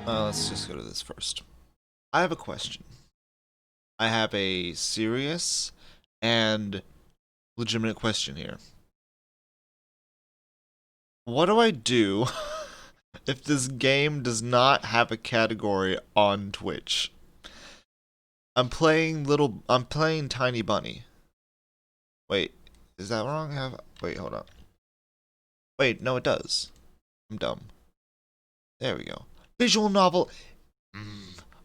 Let's just go to this first. I have a question. I have a serious and legitimate question here. What do I do if this game does not have a category on Twitch? I'm playing Tiny Bunny. Wait, is that wrong? Wait, hold on. Wait, no, it does. I'm dumb. There we go. Visual novel.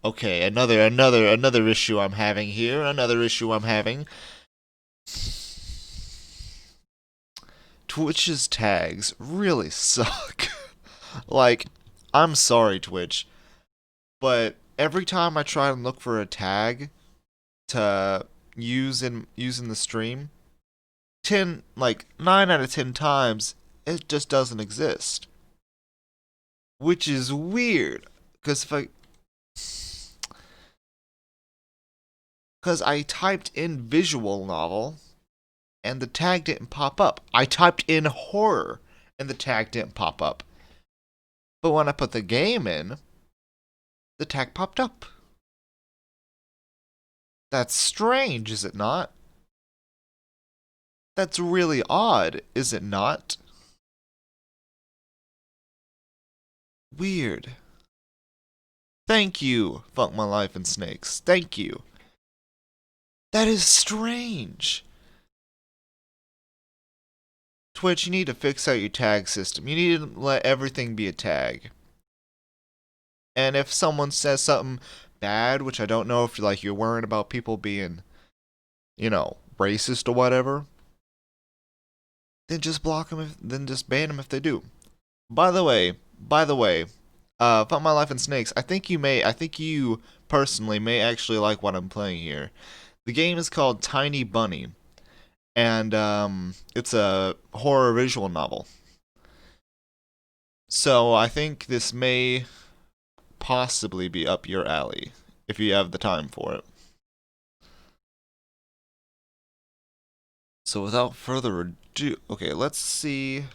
Okay, another issue I'm having here. Another issue I'm having. Twitch's tags really suck. Like, I'm sorry, Twitch, but every time I try and look for a tag to use in the stream, 9 out of 10 times it just doesn't exist. Which is weird, cuz if I cuz I typed in visual novel and the tag didn't pop up. I typed in horror and the tag didn't pop up. But when I put the game in, the tag popped up. That's strange, is it not? That's really odd, is it not? Weird. Thank you, Fuck My Life in Snakes. Thank you. That is strange. Twitch, you need to fix out your tag system. You need to let everything be a tag. And if someone says something bad, which I don't know if you're worrying about people being, racist or whatever, then just block them. Then just ban them if they do. By the way, Fuck My Life in Snakes. I think you personally may actually like what I'm playing here. The game is called Tiny Bunny, and it's a horror visual novel. So I think this may possibly be up your alley if you have the time for it. So without further ado, okay, let's see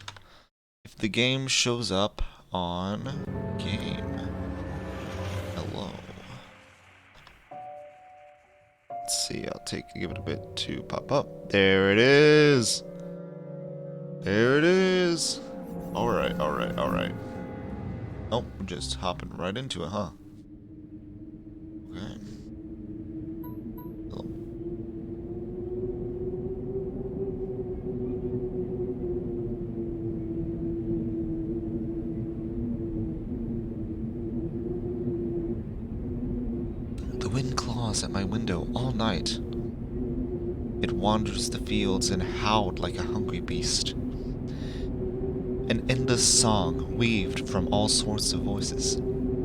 if the game shows up on game. Hello. Let's see, give it a bit to pop up. There it is. There it is. Alright, alright, alright. Oh, we're just hopping right into it, huh? Okay. The wind claws at my window all night. It wanders the fields and howled like a hungry beast. An endless song weaved from all sorts of voices,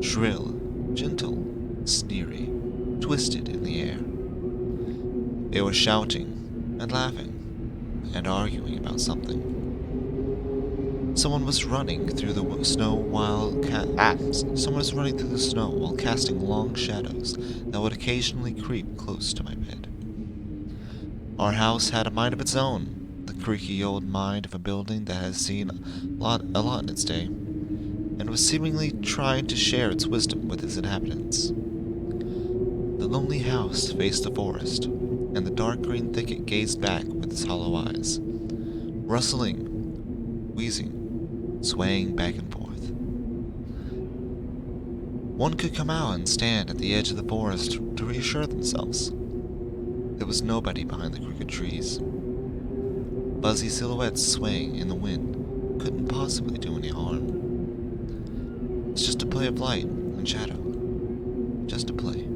shrill, gentle, sneery, twisted in the air. They were shouting and laughing and arguing about something. Someone was running through the snow while casting long shadows that would occasionally creep close to my bed. Our house had a mind of its own, the creaky old mind of a building that has seen a lot in its day, and was seemingly trying to share its wisdom with its inhabitants. The lonely house faced the forest, and the dark green thicket gazed back with its hollow eyes, rustling, wheezing, swaying back and forth. One could come out and stand at the edge of the forest to reassure themselves. There was nobody behind the crooked trees. Buzzy silhouettes swaying in the wind couldn't possibly do any harm. It's just a play of light and shadow. Just a play.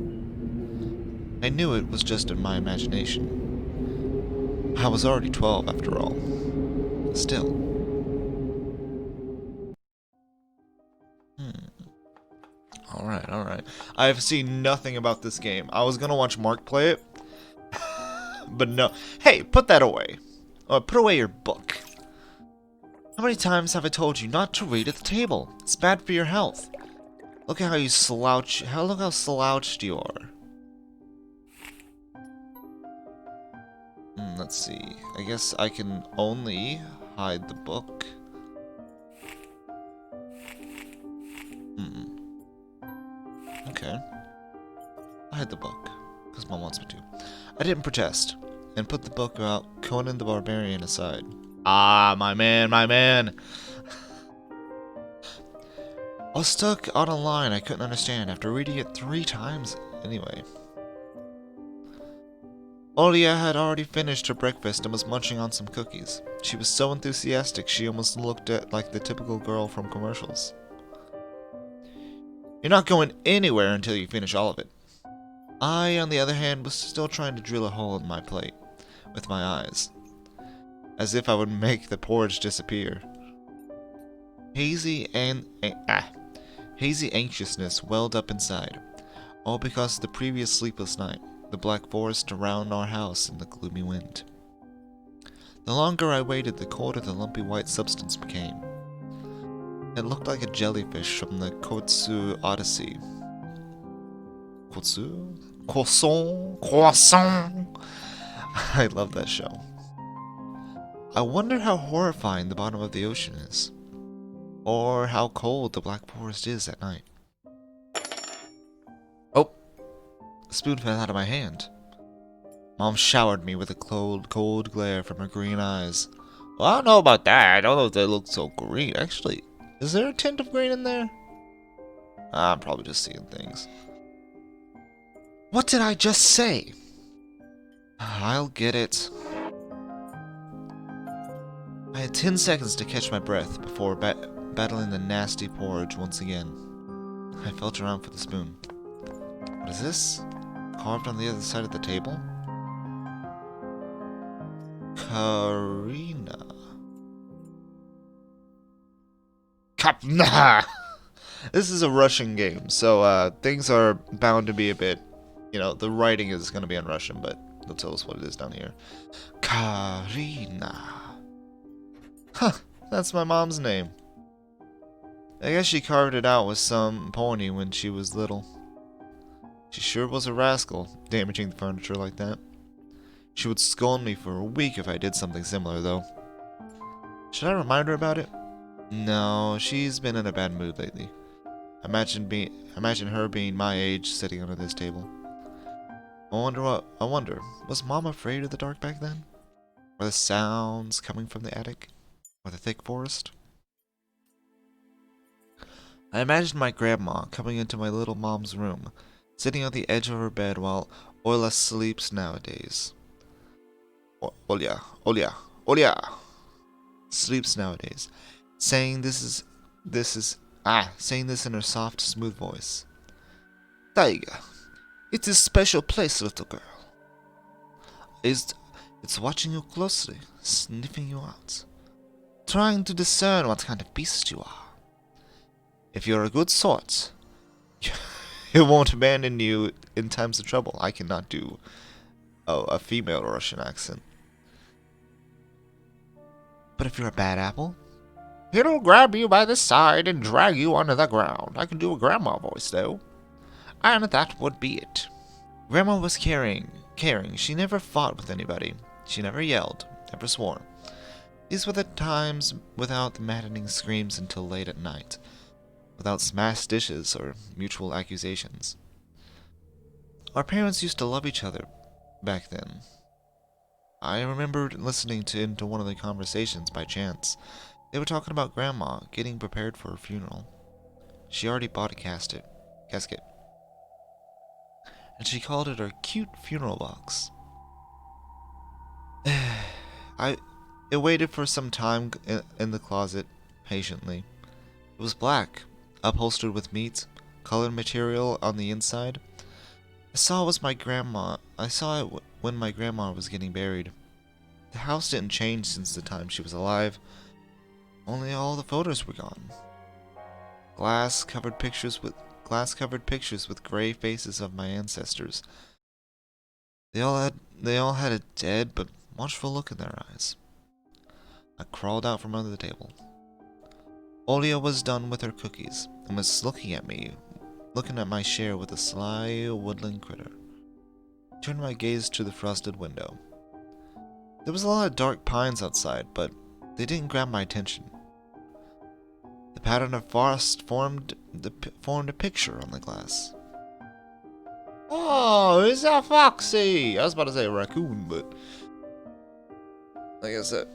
I knew it was just in my imagination. I was already 12 after all. Still. Alright, alright. I've seen nothing about this game. I was gonna watch Mark play it, but no. Hey, put that away. Put away your book. How many times have I told you not to read at the table? It's bad for your health. Look at how you slouch. Look how slouched you are. Let's see. I guess I can only hide the book. Okay. I hid the book, because Mom wants me to. I didn't protest, and put the book about Conan the Barbarian aside. Ah, my man, my man! I was stuck on a line I couldn't understand after reading it 3 times anyway. Olia had already finished her breakfast and was munching on some cookies. She was so enthusiastic she almost looked like the typical girl from commercials. You're not going anywhere until you finish all of it. I, on the other hand, was still trying to drill a hole in my plate with my eyes, as if I would make the porridge disappear. Hazy anxiousness welled up inside, all because of the previous sleepless night, the black forest around our house, and the gloomy wind. The longer I waited, the colder the lumpy white substance became. It looked like a jellyfish from the Kotsu Odyssey. Kotsu? Croissant! I love that show. I wonder how horrifying the bottom of the ocean is. Or how cold the black forest is at night. Oh! The spoon fell out of my hand. Mom showered me with a cold glare from her green eyes. Well, I don't know about that. I don't know if they look so green. Actually, is there a tint of green in there? I'm probably just seeing things. What did I just say? I'll get it. I had 10 seconds to catch my breath before battling the nasty porridge once again. I felt around for the spoon. What is this? Carved on the other side of the table? Karina. Kapna! This is a Russian game, so things are bound to be a bit, the writing is going to be in Russian, but they'll tell us what it is down here. Karina. Huh, that's my mom's name. I guess she carved it out with some pony when she was little. She sure was a rascal, damaging the furniture like that. She would scold me for a week if I did something similar, though. Should I remind her about it? No, she's been in a bad mood lately. Imagine her being my age, sitting under this table. I wonder, was Mom afraid of the dark back then? Were the sounds coming from the attic? Or the thick forest? I imagined my grandma coming into my little mom's room, sitting on the edge of her bed while Ola sleeps nowadays. Olia sleeps nowadays, saying this in her soft, smooth voice. Taiga, it is a special place, little girl. It's watching you closely, sniffing you out, trying to discern what kind of beast you are. If you're a good sort, it won't abandon you in times of trouble. I cannot do a female Russian accent. But if you're a bad apple, it'll grab you by the side and drag you onto the ground. I can do a grandma voice, though. And that would be it. Grandma was caring. She never fought with anybody. She never yelled, never swore. These were the times without the maddening screams until late at night, without smashed dishes or mutual accusations. Our parents used to love each other back then. I remember listening into one of the conversations by chance. They were talking about Grandma getting prepared for her funeral. She already bought a casket, and she called it her cute funeral box. It waited for some time in the closet, patiently. It was black, upholstered with meat, colored material on the inside. I saw it when my grandma was getting buried. The house didn't change since the time she was alive. Only all the photos were gone. Glass-covered pictures with gray faces of my ancestors. They all had a dead but watchful look in their eyes. I crawled out from under the table. Olia was done with her cookies and was looking at my share with a sly woodland critter. I turned my gaze to the frosted window. There was a lot of dark pines outside, but they didn't grab my attention. The pattern of frost formed a picture on the glass. Oh, it's a foxy! I was about to say a raccoon, but I guess that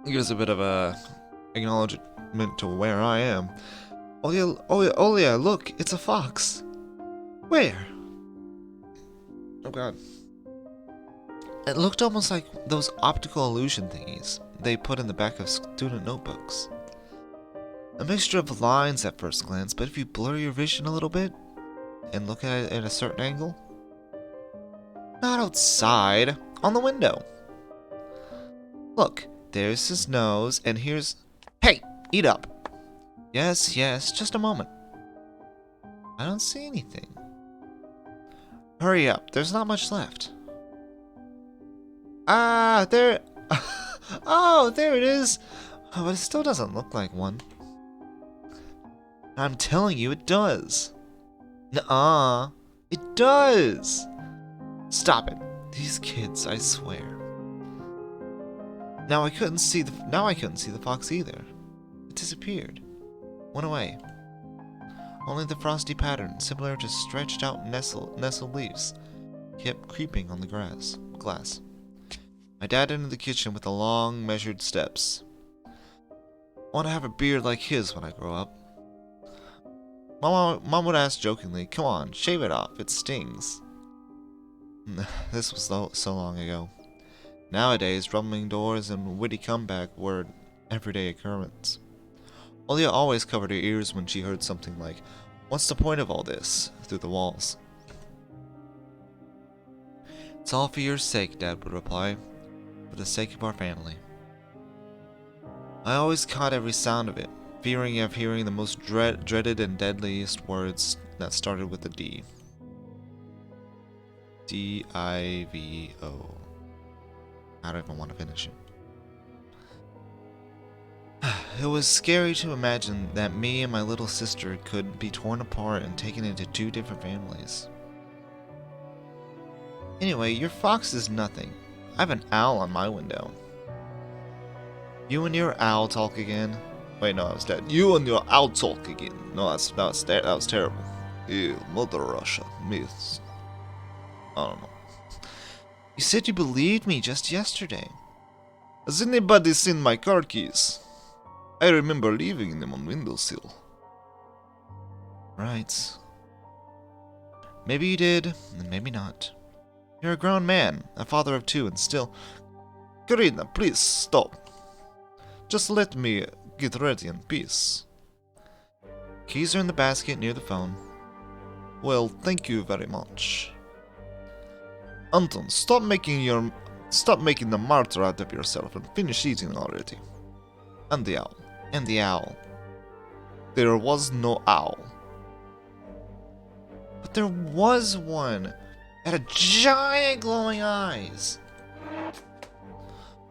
gives a bit of a acknowledgement to where I am. Olia, look, it's a fox. Where? Oh god. It looked almost like those optical illusion thingies they put in the back of student notebooks. A mixture of lines at first glance, but if you blur your vision a little bit and look at it at a certain angle, not outside, on the window. Look, there's his nose, and here's... Hey, eat up. Yes, just a moment. I don't see anything. Hurry up, there's not much left. Ah, there... Oh, there it is. Oh, but it still doesn't look like one. I'm telling you, it does. Nuh-uh. It does. Stop it. These kids, I swear. Now I couldn't see the fox either. It disappeared. Went away. Only the frosty pattern, similar to stretched out nestled leaves, kept creeping on the glass. My dad entered the kitchen with the long, measured steps. I want to have a beard like his when I grow up. Mom would ask jokingly, "Come on, shave it off, it stings." This was so long ago. Nowadays, rumbling doors and witty comeback were an everyday occurrence. Olia always covered her ears when she heard something like, "What's the point of all this?" through the walls. "It's all for your sake," Dad would reply. "For the sake of our family." I always caught every sound of it, fearing of hearing the most dreaded and deadliest words that started with a D. D-I-V-O. I don't even want to finish it. It was scary to imagine that me and my little sister could be torn apart and taken into two different families. Anyway, your fox is nothing. I have an owl on my window. You and your owl talk again? Wait, no, I was dead. You and your owl talk again. No, that was terrible. Ew, Mother Russia, myths. I don't know. You said you believed me just yesterday. Has anybody seen my car keys? I remember leaving them on windowsill. Right. Maybe you did, and maybe not. You're a grown man, a father of two, and still... Karina, please stop. Just let me get ready in peace. Keys are in the basket near the phone. Well, thank you very much. Anton, stop making the martyr out of yourself and finish eating already. And the owl. And the owl. There was no owl. But there was one. It had giant glowing eyes.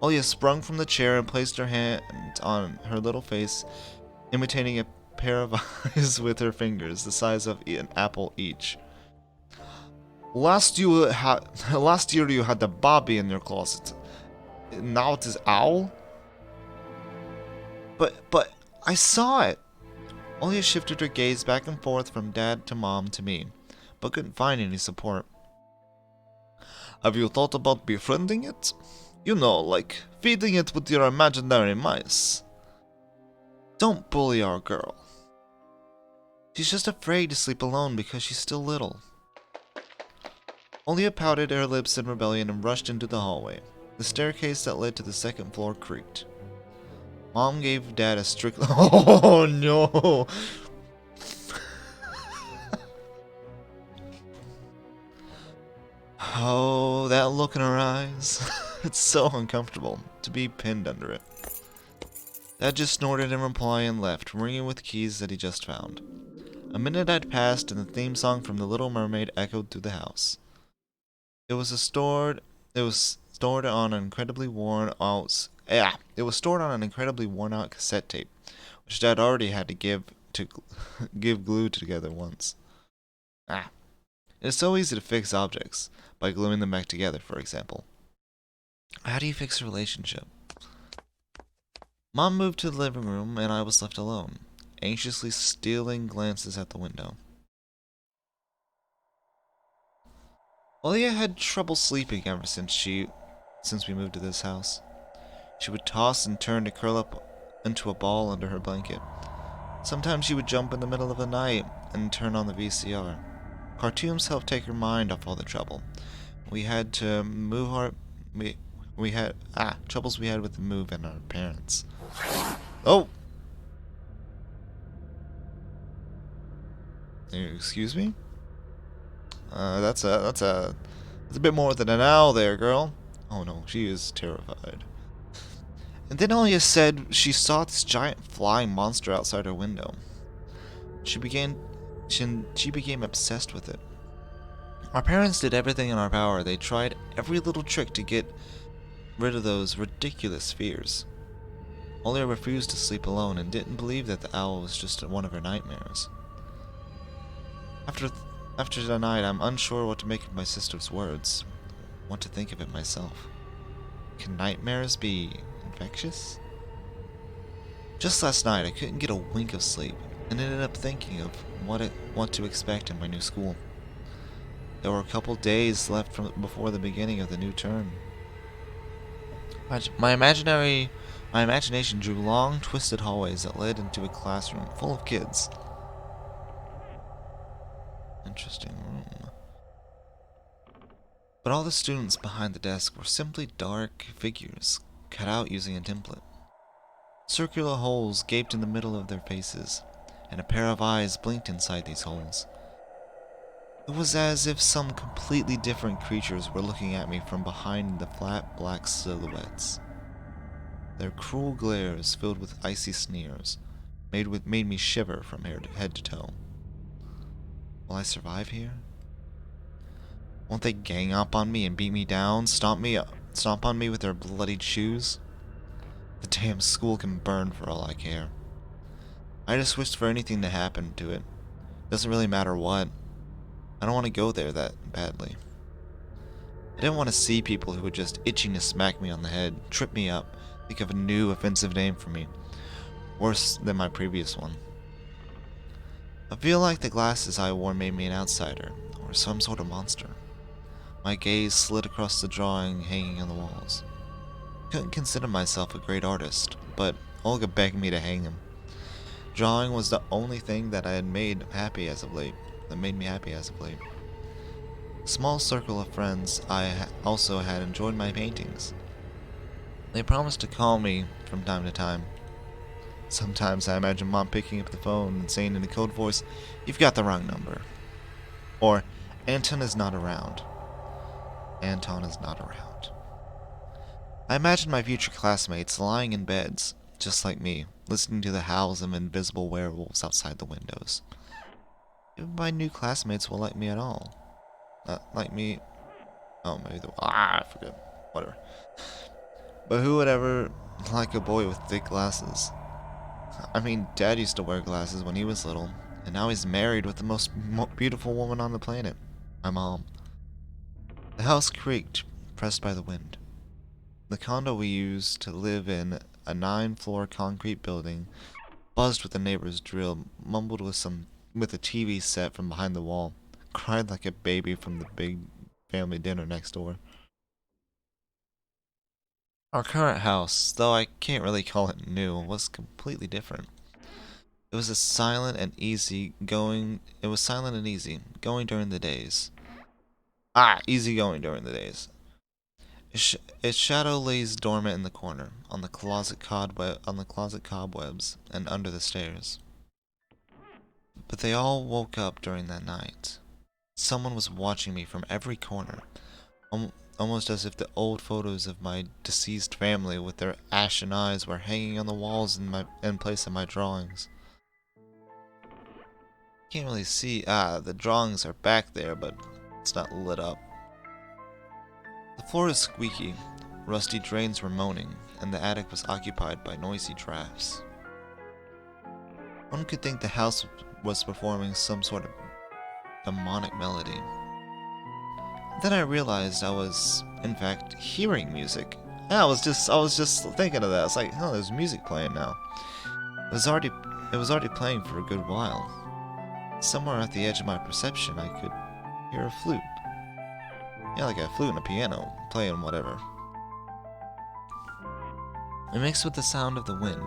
Olia sprung from the chair and placed her hand on her little face, imitating a pair of eyes with her fingers, the size of an apple each. Last year you had the Bobby in your closet. Now it is owl? But I saw it. Olia shifted her gaze back and forth from Dad to Mom to me, but couldn't find any support. Have you thought about befriending it? You know, like feeding it with your imaginary mice. Don't bully our girl. She's just afraid to sleep alone because she's still little. Olia pouted her lips in rebellion and rushed into the hallway. The staircase that led to the second floor creaked. Mom gave Dad a strict... Oh no! Oh, that look in her eyes. It's so uncomfortable to be pinned under it. Dad just snorted in reply and left, ringing with keys that he just found. A minute had passed and the theme song from The Little Mermaid echoed through the house. It was stored on an incredibly worn out cassette tape, which Dad already had to give glued together once. It's so easy to fix objects by gluing them back together, for example. How do you fix a relationship? Mom moved to the living room and I was left alone, anxiously stealing glances at the window. Olia had trouble sleeping ever since we moved to this house. She would toss and turn to curl up into a ball under her blanket. Sometimes she would jump in the middle of the night and turn on the VCR. Cartoons helped take her mind off all the trouble. We had to move our we had troubles we had with the move and our parents. Oh, excuse me. That's a bit more than an owl there, girl. Oh no, she is terrified. And then Alia said she saw this giant flying monster outside her window. She became obsessed with it. Our parents did everything in our power. They tried every little trick to get rid of those ridiculous fears. Olia refused to sleep alone and didn't believe that the owl was just one of her nightmares. After tonight, I'm unsure what to make of my sister's words, what to think of it myself. Can nightmares be infectious? Just last night, I couldn't get a wink of sleep and ended up thinking of what to expect in my new school. There were a couple days left before the beginning of the new term. My imagination drew long, twisted hallways that led into a classroom full of kids. Interesting room. But all the students behind the desk were simply dark figures cut out using a template. Circular holes gaped in the middle of their faces, and a pair of eyes blinked inside these holes. It was as if some completely different creatures were looking at me from behind the flat black silhouettes. Their cruel glares, filled with icy sneers, made me shiver from head to toe. Will I survive here? Won't they gang up on me and beat me down, stomp on me with their bloodied shoes? The damn school can burn for all I care. I just wished for anything to happen to it. Doesn't really matter what. I don't want to go there that badly. I didn't want to see people who were just itching to smack me on the head, trip me up, think of a new offensive name for me, worse than my previous one. I feel like the glasses I wore made me an outsider, or some sort of monster. My gaze slid across the drawing hanging on the walls. Couldn't consider myself a great artist, but Olga begged me to hang him. Drawing was the only thing that made me happy as of late. A small circle of friends also had enjoyed my paintings. They promised to call me from time to time. Sometimes I imagine Mom picking up the phone and saying in a cold voice, "You've got the wrong number." Or, "Anton is not around." Anton is not around. I imagine my future classmates lying in beds, just like me, listening to the howls of invisible werewolves outside the windows. Even my new classmates will like me at all. Like me. Oh, maybe I forget. Whatever. But who would ever like a boy with thick glasses? I mean, Dad used to wear glasses when he was little, and now he's married with the most beautiful woman on the planet, my mom. The house creaked, pressed by the wind. The condo we used to live in, a 9-floor concrete building, buzzed with the neighbor's drill, mumbled with a TV set from behind the wall, cried like a baby from the big family dinner next door. Our current house, though I can't really call it new, was completely different. It was silent and easy, going during the days. Easy going during the days. Its shadow lays dormant in the corner, on the closet cobwebs, and under the stairs. But they all woke up during that night. Someone was watching me from every corner, almost as if the old photos of my deceased family with their ashen eyes were hanging on the walls in place of my drawings. Can't really see. The drawings are back there, but it's not lit up. The floor is squeaky, rusty drains were moaning, and the attic was occupied by noisy drafts. One could think the house was performing some sort of demonic melody. Then I realized I was, in fact, hearing music. Yeah, I was just thinking of that. It's like, oh, there's music playing now. It was already playing for a good while. Somewhere at the edge of my perception, I could hear a flute. Yeah, like a flute and a piano, playing whatever. It mixed with the sound of the wind,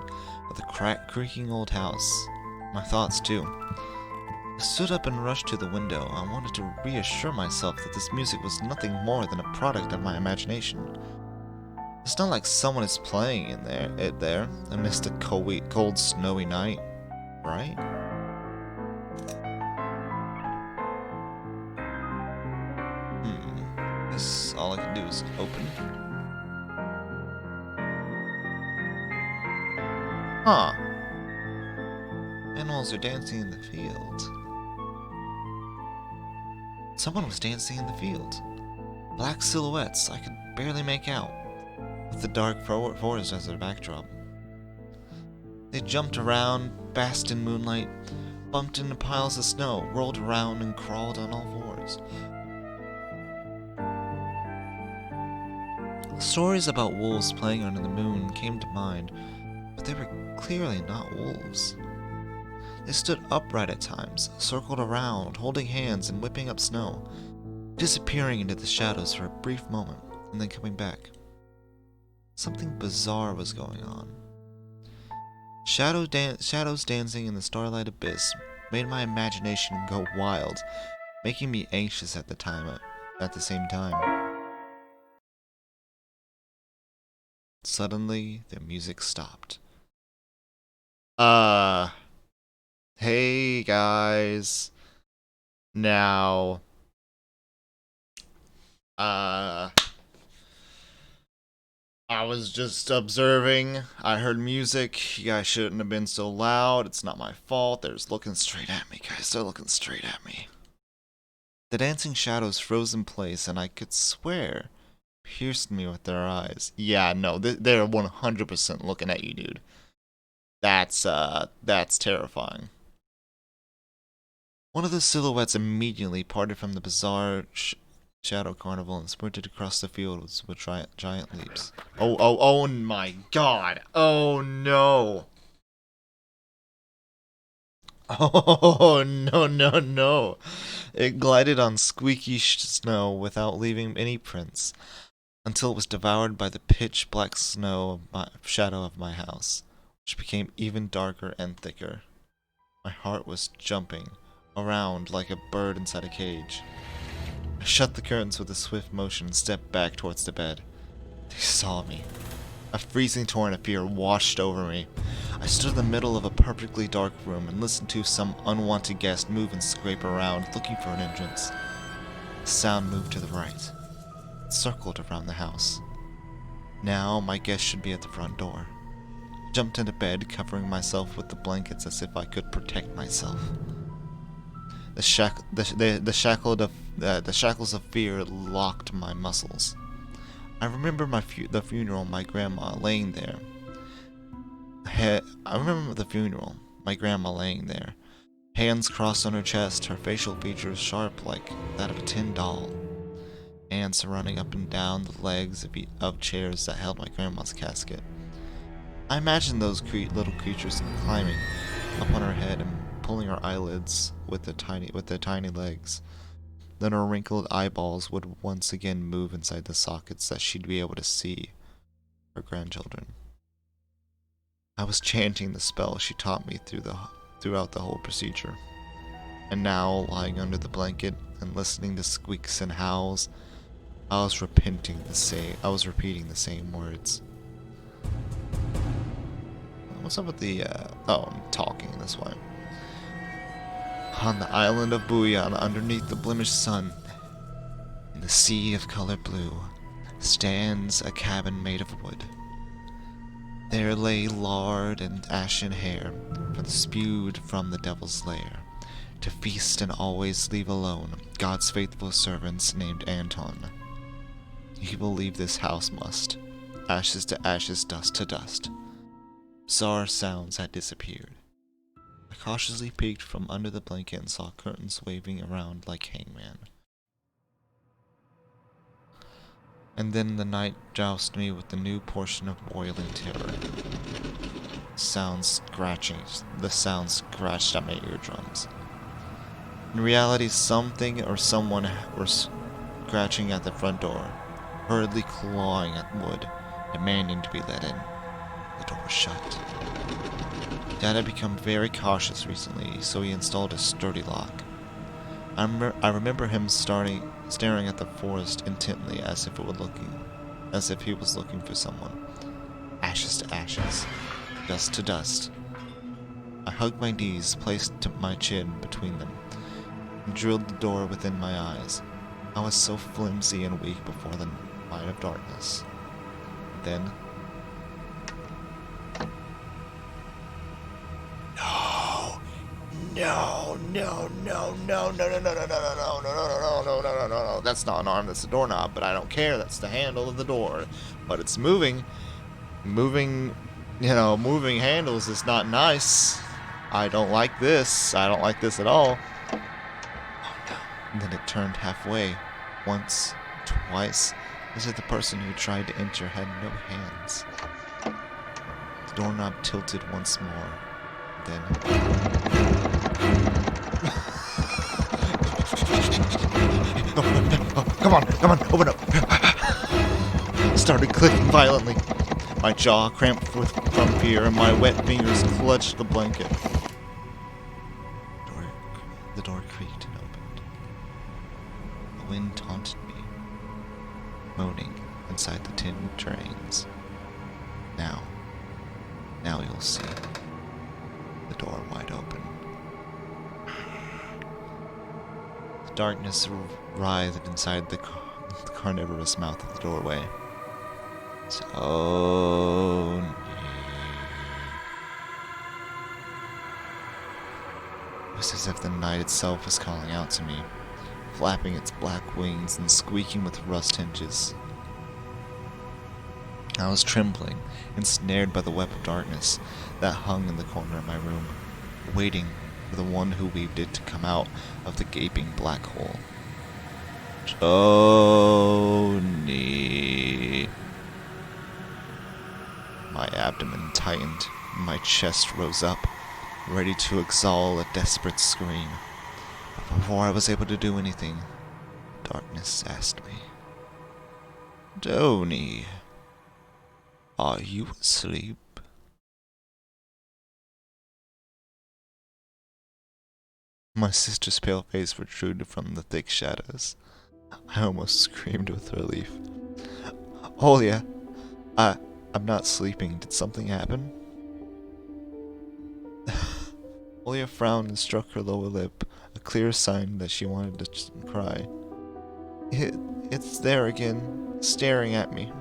with the creaking old house. My thoughts, too. I stood up and rushed to the window. I wanted to reassure myself that this music was nothing more than a product of my imagination. It's not like someone is playing it there, amidst a cold, snowy night, right? Guess all I can do is open. Huh. Animals are dancing in the field. Someone was dancing in the field. Black silhouettes I could barely make out, with the dark forest as their backdrop. They jumped around, basked in moonlight, bumped into piles of snow, rolled around, and crawled on all fours. Stories about wolves playing under the moon came to mind, but they were clearly not wolves. They stood upright at times, circled around, holding hands and whipping up snow, disappearing into the shadows for a brief moment, and then coming back. Something bizarre was going on. Shadows dancing in the starlight abyss made my imagination go wild, making me anxious at the same time. Suddenly, the music stopped. Hey guys. Now, I was just observing. I heard music. You guys shouldn't have been so loud. It's not my fault. They're just looking straight at me, guys. They're looking straight at me. The dancing shadows froze in place, and I could swear pierced me with their eyes. Yeah, no, they're 100% looking at you, dude. That's terrifying. One of the silhouettes immediately parted from the bizarre shadow carnival and sprinted across the field with giant leaps. Oh my god. Oh no. Oh no. It glided on squeaky snow without leaving any prints, until it was devoured by the pitch black shadow of my house, which became even darker and thicker. My heart was jumping around like a bird inside a cage. I shut the curtains with a swift motion and stepped back towards the bed. They saw me. A freezing torrent of fear washed over me. I stood in the middle of a perfectly dark room and listened to some unwanted guest move and scrape around, looking for an entrance. The sound moved to the right. It circled around the house. Now my guest should be at the front door. I jumped into bed, covering myself with the blankets as if I could protect myself. The shackles of fear locked my muscles. I remember the funeral, my grandma laying there. Hands crossed on her chest, her facial features sharp like that of a tin doll. Ants running up and down the legs of chairs that held my grandma's casket. I imagined those little creatures climbing up on her head and pulling her eyelids with their tiny legs. Then her wrinkled eyeballs would once again move inside the sockets that she'd be able to see her grandchildren. I was chanting the spell she taught me throughout the whole procedure. And now, lying under the blanket and listening to squeaks and howls, I was repeating the same words. What's up with the, I'm talking this way. On the island of Buyan, underneath the blemished sun, in the sea of color blue, stands a cabin made of wood. There lay lard and ashen hair, spewed from the devil's lair, to feast and always leave alone God's faithful servants named Anton. He believed this house must, ashes to ashes, dust to dust. Bizarre sounds had disappeared. I cautiously peeked from under the blanket and saw curtains waving around like hangman. And then the night doused me with the new portion of boiling terror. The sound scratched at my eardrums. In reality, something or someone scratching at the front door, hurriedly clawing at wood, demanding to be let in. The door was shut. Dad had become very cautious recently, so he installed a sturdy lock. I remember him staring at the forest intently, as if he was looking for someone. Ashes to ashes, dust to dust. I hugged my knees, placed my chin between them, and drilled the door within my eyes. I was so flimsy and weak before the light of darkness. Then... No. That's not an arm, that's a doorknob, but I don't care. That's the handle of the door. But it's moving. Moving handles is not nice. I don't like this. I don't like this at all. Oh no. And then it turned halfway. Once, twice. As if the person who tried to enter had no hands. The doorknob tilted once more. Then... No, come on, open up. Started clicking violently. My jaw cramped from fear, and my wet fingers clutched the blanket. The door creaked and opened. The wind taunted me, moaning inside the tin trains. Now you'll see. The door wide open. The darkness writhed inside the carnivorous mouth of the doorway. So near. It was as if the night itself was calling out to me, flapping its black wings and squeaking with rust hinges. I was trembling, ensnared by the web of darkness that hung in the corner of my room, waiting for the one who weaved it to come out of the gaping black hole. Tony. My abdomen tightened, and my chest rose up, ready to exhale a desperate scream. But before I was able to do anything, darkness asked me, Tony, are you asleep? My sister's pale face protruded from the thick shadows. I almost screamed with relief. Olia, I'm not sleeping. Did something happen? Olia frowned and struck her lower lip, a clear sign that she wanted to cry. It's there again, staring at me.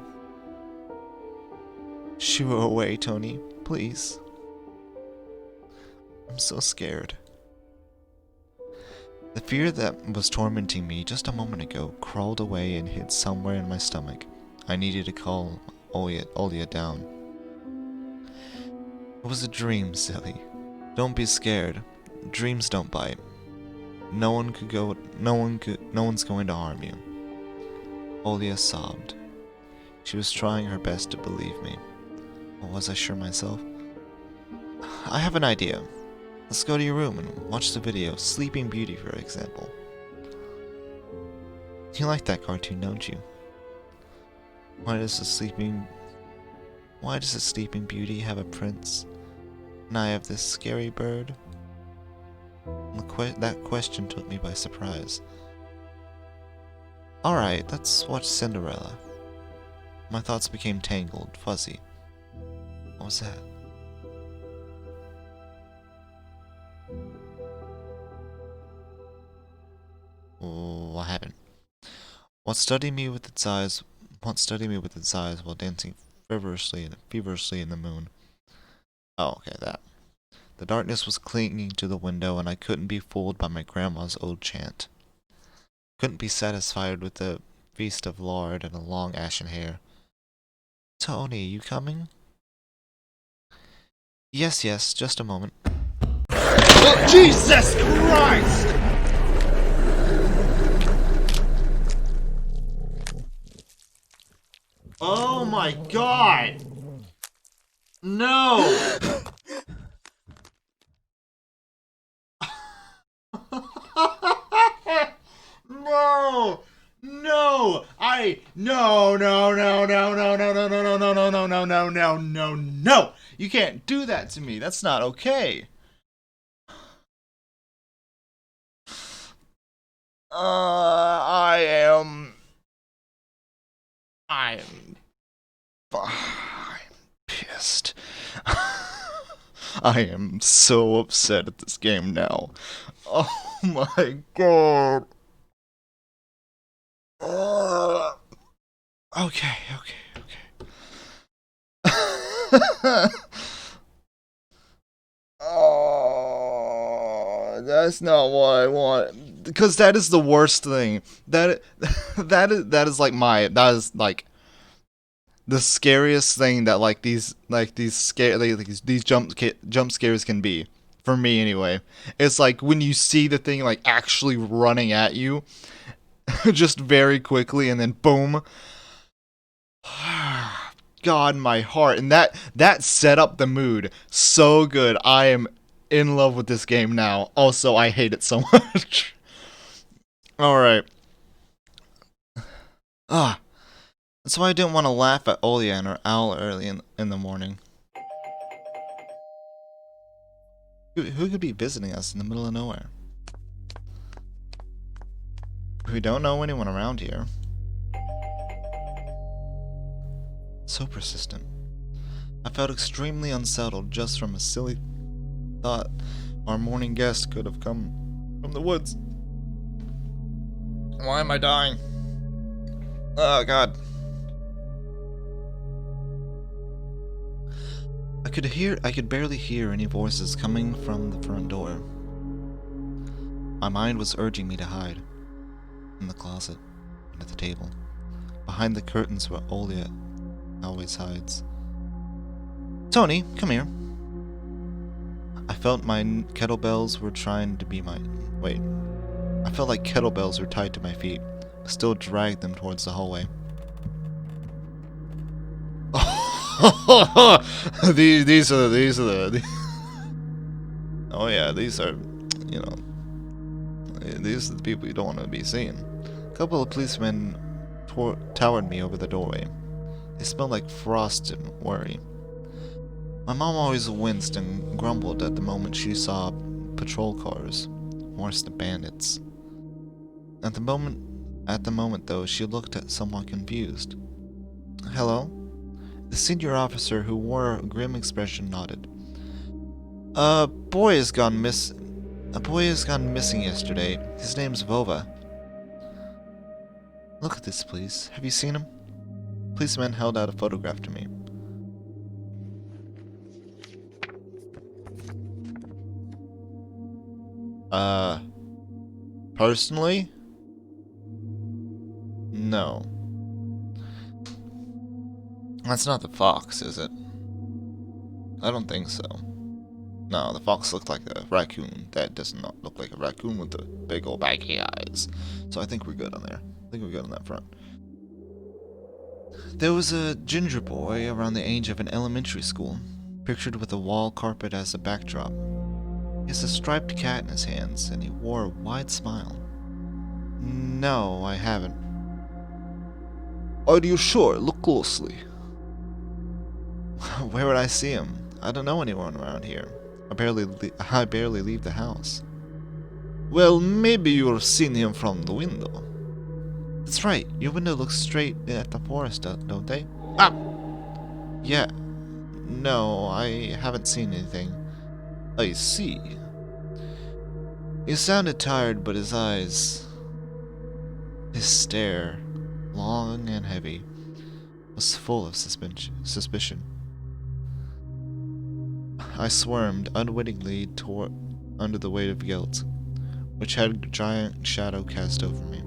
Shoo her away, Tony, please. I'm so scared. The fear that was tormenting me just a moment ago crawled away and hid somewhere in my stomach. I needed to calm Olia down. It was a dream, silly. Don't be scared. Dreams don't bite. No one's going to harm you. Olia sobbed. She was trying her best to believe me. Or was I sure myself? I have an idea. Let's go to your room and watch the video, Sleeping Beauty, for example. You like that cartoon, don't you? Why does a Sleeping Beauty have a prince, and I have this scary bird? That question took me by surprise. Alright, let's watch Cinderella. My thoughts became tangled, fuzzy. What was that? What happened? What studied me with its eyes while dancing feverishly in the moon? Oh, okay, that. The darkness was clinging to the window, and I couldn't be fooled by my grandma's old chant. Couldn't be satisfied with the feast of lard and a long ashen hair. Tony, you coming? Yes, just a moment. Oh, Jesus Christ! Oh my God! No! No! No! Why? No, no, no, no, no, no, no, no, no, no, no, no, no, no, no, no, no. You can't do that to me. That's not okay. I'm pissed. I am so upset at this game now. Oh my god. Okay, okay. Oh, that's not what I want. Because that is the worst thing. That is like the scariest thing that these jump scares can be for me anyway. It's like when you see the thing like actually running at you just very quickly and then boom. God, my heart. And that set up the mood so good. I am in love with this game now. Also, I hate it so much. All right. That's why I didn't want to laugh at Olya and her owl early in the morning. Who could be visiting us in the middle of nowhere? We don't know anyone around here. So persistent. I felt extremely unsettled just from a silly thought our morning guest could have come from the woods. Why am I dying? Oh god. I could barely hear any voices coming from the front door. My mind was urging me to hide. In the closet, under the table, behind the curtains where Olya always hides. Tony, come here. I felt my kettlebells were trying to be my... Wait. I felt like kettlebells were tied to my feet, but still dragged them towards the hallway. these are the oh yeah, these are, you know, these are the people you don't want to be seeing. A couple of policemen towered me over the doorway. They smelled like frost and worry. My mom always winced and grumbled at the moment she saw patrol cars, worse than bandits. At the moment though, she looked somewhat confused. Hello? The senior officer, who wore a grim expression, nodded. A boy has gone missing yesterday. His name's Vova. Look at this, please. Have you seen him? The policeman held out a photograph to me. Personally? No. That's not the fox, is it? I don't think so. No, the fox looked like a raccoon. That does not look like a raccoon with the big old baggy eyes. So I think we're good on there. I think we're good on that front. There was a ginger boy around the age of an elementary school, pictured with a wall carpet as a backdrop. He has a striped cat in his hands, and he wore a wide smile. No, I haven't. Are you sure? Look closely. Where would I see him? I don't know anyone around here. I barely leave the house. Well, maybe you've seen him from the window. That's right. Your window looks straight at the forest, don't they? Ah! Yeah. No, I haven't seen anything. I see. He sounded tired, but his eyes... his stare, long and heavy, was full of suspicion. I squirmed unwittingly under the weight of guilt, which had a giant shadow cast over me.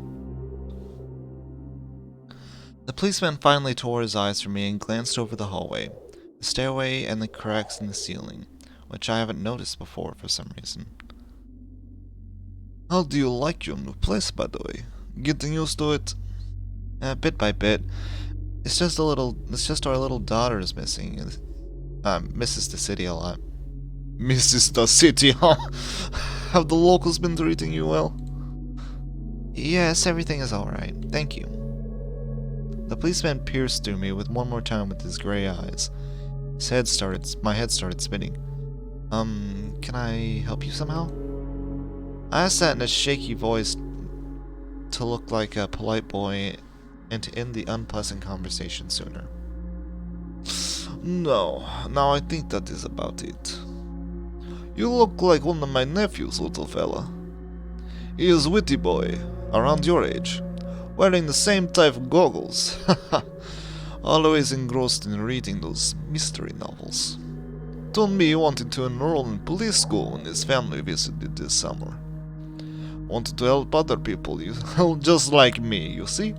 The policeman finally tore his eyes from me and glanced over the hallway, the stairway, and the cracks in the ceiling, which I haven't noticed before for some reason. How do you like your new place, by the way? Getting used to it? Bit by bit. It's just our little daughter is missing. Misses the city a lot. Misses the city, huh? Have the locals been treating you well? Yes, everything is alright. Thank you. The policeman pierced through me with one more time with his gray eyes. My head started spinning. Can I help you somehow? I asked that in a shaky voice to look like a polite boy and to end the unpleasant conversation sooner. No, now I think that is about it. You look like one of my nephews, little fella. He is a witty boy, around your age, wearing the same type of goggles. Always engrossed in reading those mystery novels. Told me he wanted to enroll in police school when his family visited this summer. Wanted to help other people, just like me, you see?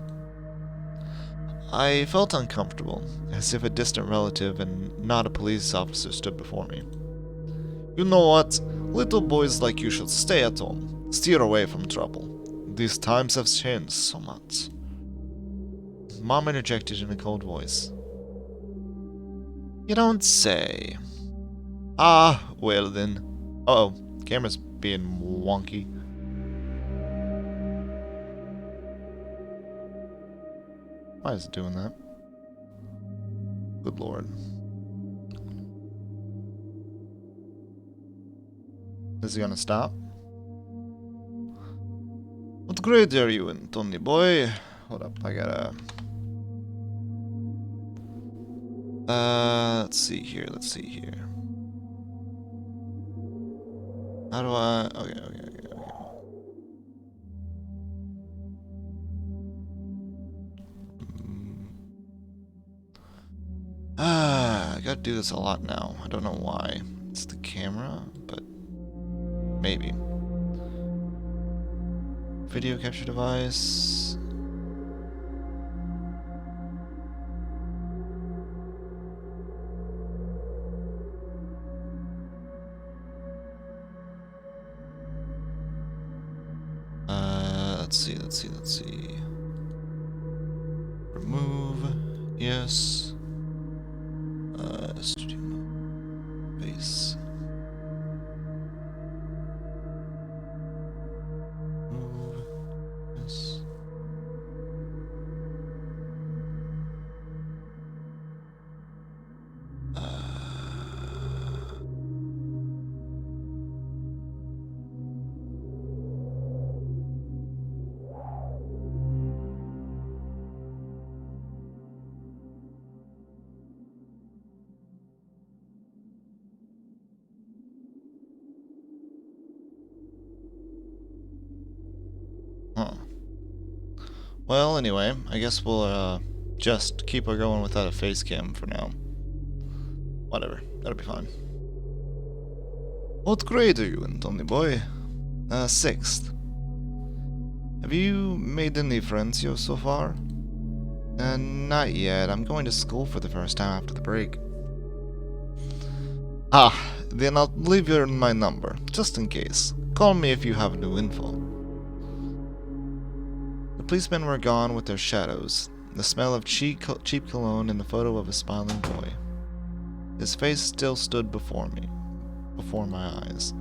I felt uncomfortable, as if a distant relative and not a police officer stood before me. You know what? Little boys like you should stay at home, steer away from trouble. These times have changed so much. Mom interjected in a cold voice. You don't say. Ah, well then. Uh-oh, camera's being wonky. Why is it doing that? Good lord. Is he gonna stop? What grade are you in, Tony boy? Hold up, I gotta... let's see here. How do I... Okay. I gotta do this a lot now. I don't know why. It's the camera, but maybe. Video capture device. Let's see. Remove. Yes. Studio mode. Base. Move. Yes. Huh. Well, anyway, I guess we'll just keep her going without a face cam for now. Whatever, that'll be fine. What grade are you in, Tony boy? 6th. Have you made any friends here so far? Not yet. I'm going to school for the first time after the break. Ah, then I'll leave you my number, just in case. Call me if you have new info. The policemen were gone with their shadows, the smell of cheap cologne and the photo of a smiling boy. His face still stood before my eyes.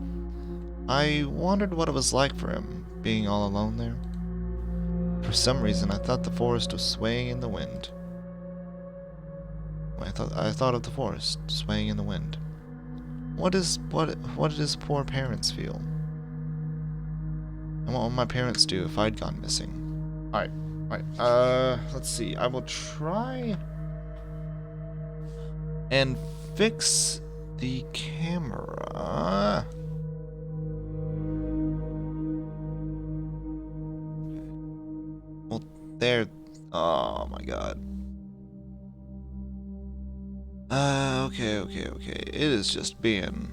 I wondered what it was like for him, being all alone there. For some reason, I thought the forest was swaying in the wind. I thought of the forest swaying in the wind. What did his poor parents feel? And what would my parents do if I'd gone missing? Alright. Let's see. I will try and fix the camera. Well, there. Oh my god. Okay. It is just being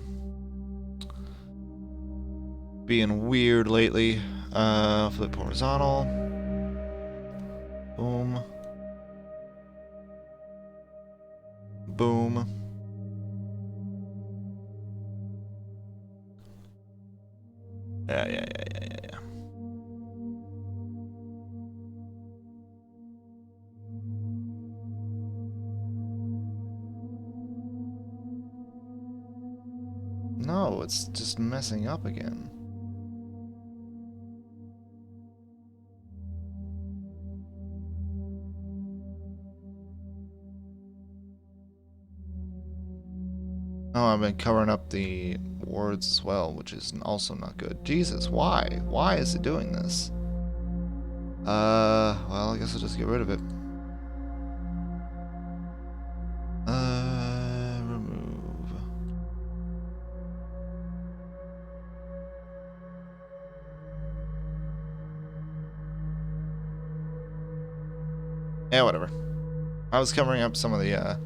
weird lately. Flip horizontal. Boom. Boom. Yeah. No, it's just messing up again. Oh, I've been covering up the words as well, which is also not good. Jesus, why? Why is it doing this? Well, I guess I'll just get rid of it. Remove. Yeah, whatever. I was covering up some of the,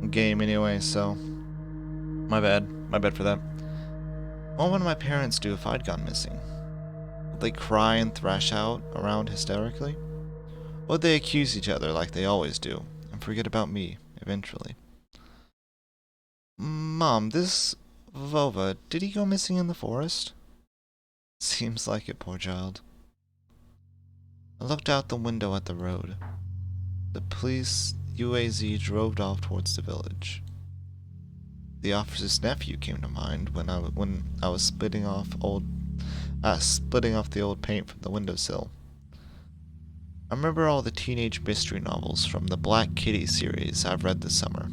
game anyway, so... My bad. My bad for that. What would my parents do if I'd gone missing? Would they cry and thrash out around hysterically? Or would they accuse each other like they always do, and forget about me, eventually? Mom, this Vova, did he go missing in the forest? Seems like it, poor child. I looked out the window at the road. The police UAZ drove off towards the village. The officer's nephew came to mind when I was splitting off the old paint from the windowsill. I remember all the teenage mystery novels from the Black Kitty series I've read this summer.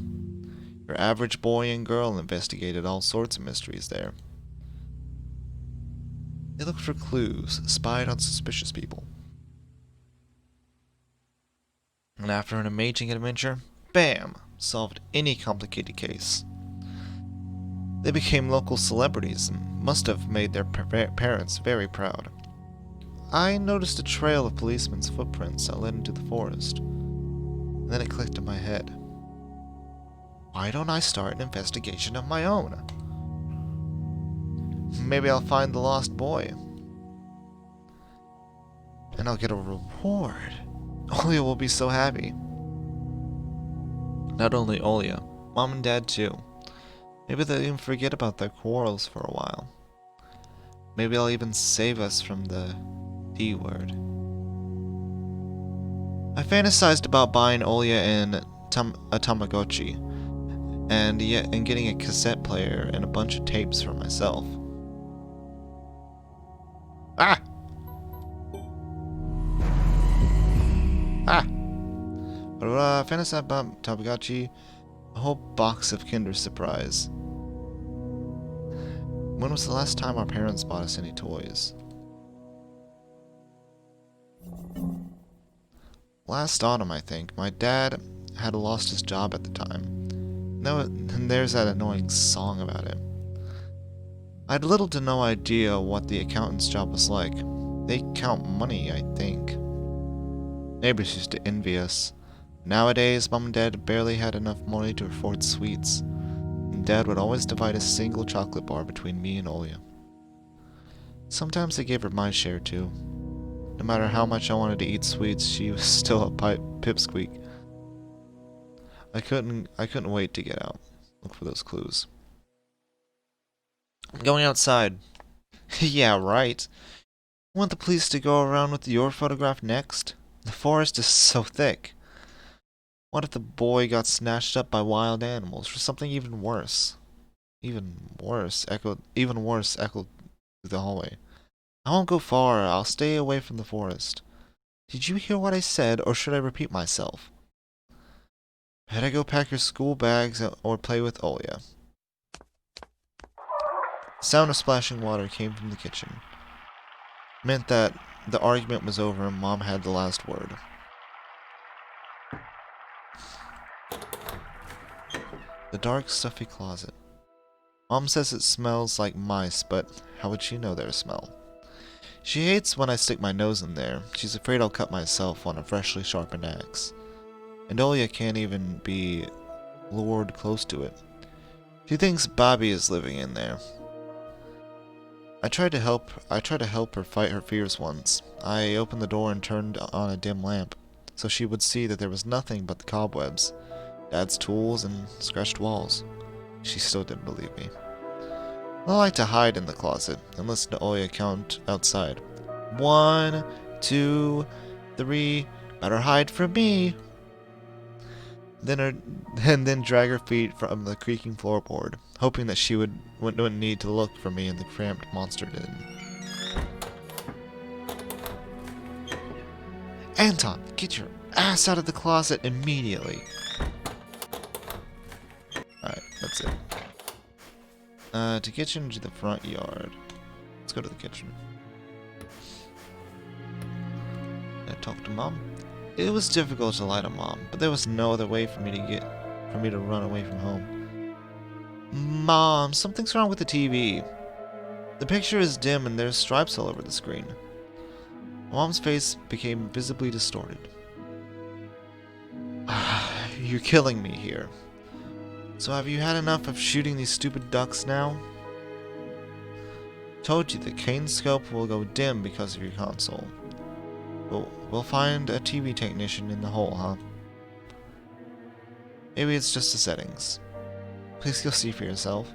Your average boy and girl investigated all sorts of mysteries there. They looked for clues, spied on suspicious people. And after an amazing adventure, bam! Solved any complicated case. They became local celebrities and must have made their parents very proud. I noticed a trail of policemen's footprints that led into the forest. And then it clicked in my head. Why don't I start an investigation of my own? Maybe I'll find the lost boy. And I'll get a reward. Olya will be so happy. Not only Olya, Mom and Dad too. Maybe they'll even forget about their quarrels for a while. Maybe they'll even save us from the D word. I fantasized about buying Olya a Tamagotchi, and getting a cassette player and a bunch of tapes for myself. Ah! Ah! But I fantasized about Tamagotchi, a whole box of Kinder Surprise. When was the last time our parents bought us any toys? Last autumn, I think. My dad had lost his job at the time. And there's that annoying song about it. I had little to no idea what the accountant's job was like. They count money, I think. Neighbors used to envy us. Nowadays, Mom and Dad barely had enough money to afford sweets, and Dad would always divide a single chocolate bar between me and Olya. Sometimes I gave her my share too. No matter how much I wanted to eat sweets, she was still a pipsqueak. I couldn't wait to get out, look for those clues. I'm going outside. Yeah, right. Want the police to go around with your photograph next? The forest is so thick. What if the boy got snatched up by wild animals, or something even worse? Even worse echoed through the hallway. I won't go far, I'll stay away from the forest. Did you hear what I said, or should I repeat myself? Better go pack your school bags or play with Olya. The sound of splashing water came from the kitchen. It meant that the argument was over and Mom had the last word. The dark, stuffy closet. Mom says it smells like mice, but how would she know their smell? She hates when I stick my nose in there. She's afraid I'll cut myself on a freshly sharpened axe. And Olya can't even be lured close to it. She thinks Bobby is living in there. I tried to help her fight her fears once. I opened the door and turned on a dim lamp, so she would see that there was nothing but the cobwebs, Dad's tools, and scratched walls. She still didn't believe me. I like to hide in the closet and listen to Olya count outside. 1, 2, 3, better hide from me. Then drag her feet from the creaking floorboard, hoping that she wouldn't need to look for me in the cramped monster den. Anton, get your ass out of the closet immediately. Alright, that's it. To kitchen to the front yard. Let's go to the kitchen. I talked to Mom. It was difficult to lie to Mom, but there was no other way for me to run away from home. Mom, something's wrong with the TV. The picture is dim and there's stripes all over the screen. Mom's face became visibly distorted. You're killing me here. So have you had enough of shooting these stupid ducks now? Told you the cane scope will go dim because of your console. We'll find a TV technician in the hole, huh? Maybe it's just the settings. Please go see for yourself.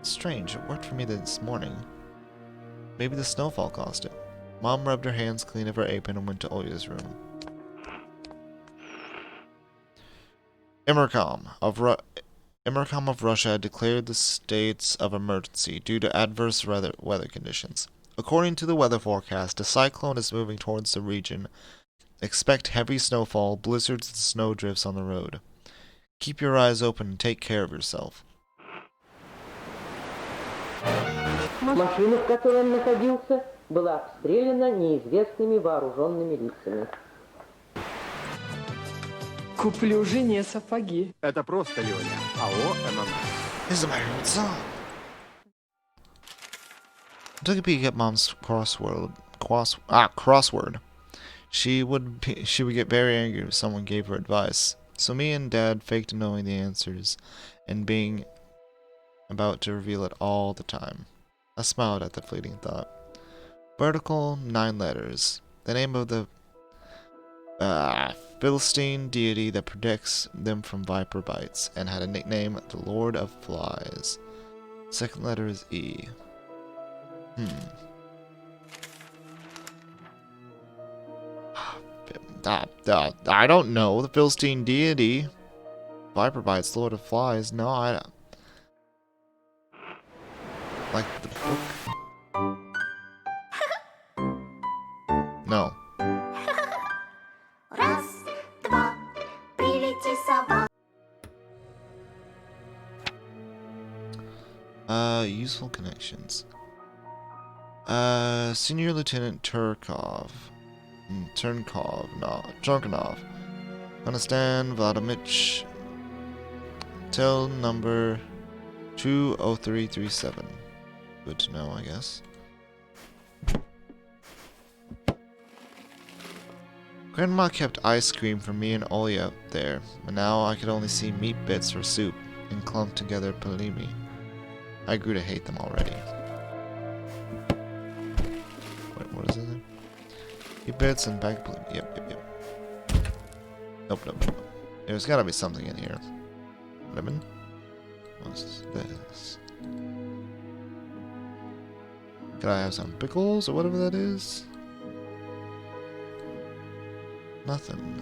Strange, it worked for me this morning. Maybe the snowfall caused it. Mom rubbed her hands clean of her apron and went to Olya's room. Emercom of Russia had declared the states of emergency due to adverse weather conditions. According to the weather forecast, a cyclone is moving towards the region. Expect heavy snowfall, blizzards, and snowdrifts on the road. Keep your eyes open and take care of yourself. Машина, в которой он находился, была обстреляна неизвестными вооруженными лицами. Куплю жене сапоги. Это просто, Леня. АО ММС. This is my old song. I took a peek at Mom's crossword. She would get very angry if someone gave her advice. So me and Dad faked knowing the answers and being about to reveal it all the time. I smiled at the fleeting thought. Vertical, 9 letters. The name of the Philistine deity that protects them from viper bites, and had a nickname, the Lord of Flies. Second letter is E. I don't know. The Philistine deity. Viper bites, Lord of Flies. No, I don't. Like the book? No. Раз, два, прилети собака. Useful connections. Senior Lieutenant Turkov. Turkanov. Understand, Vladimich. Tel number 20337. Good to know, I guess. Grandma kept ice cream for me and Olya there, but now I could only see meat bits for soup and clumped together pelimi. I grew to hate them already. Wait, what is it then? Meat bits and bag pelimi. Yep. Nope. There's gotta be something in here. Lemon? What's this? Could I have some pickles or whatever that is? Nothing.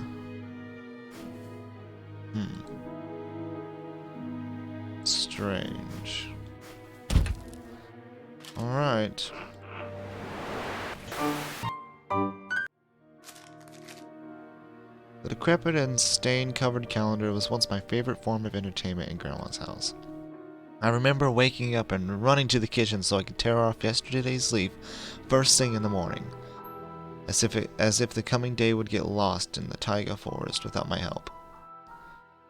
Strange. Alright. The decrepit and stain-covered calendar was once my favorite form of entertainment in Grandma's house. I remember waking up and running to the kitchen so I could tear off yesterday's leaf first thing in the morning, as if the coming day would get lost in the taiga forest without my help.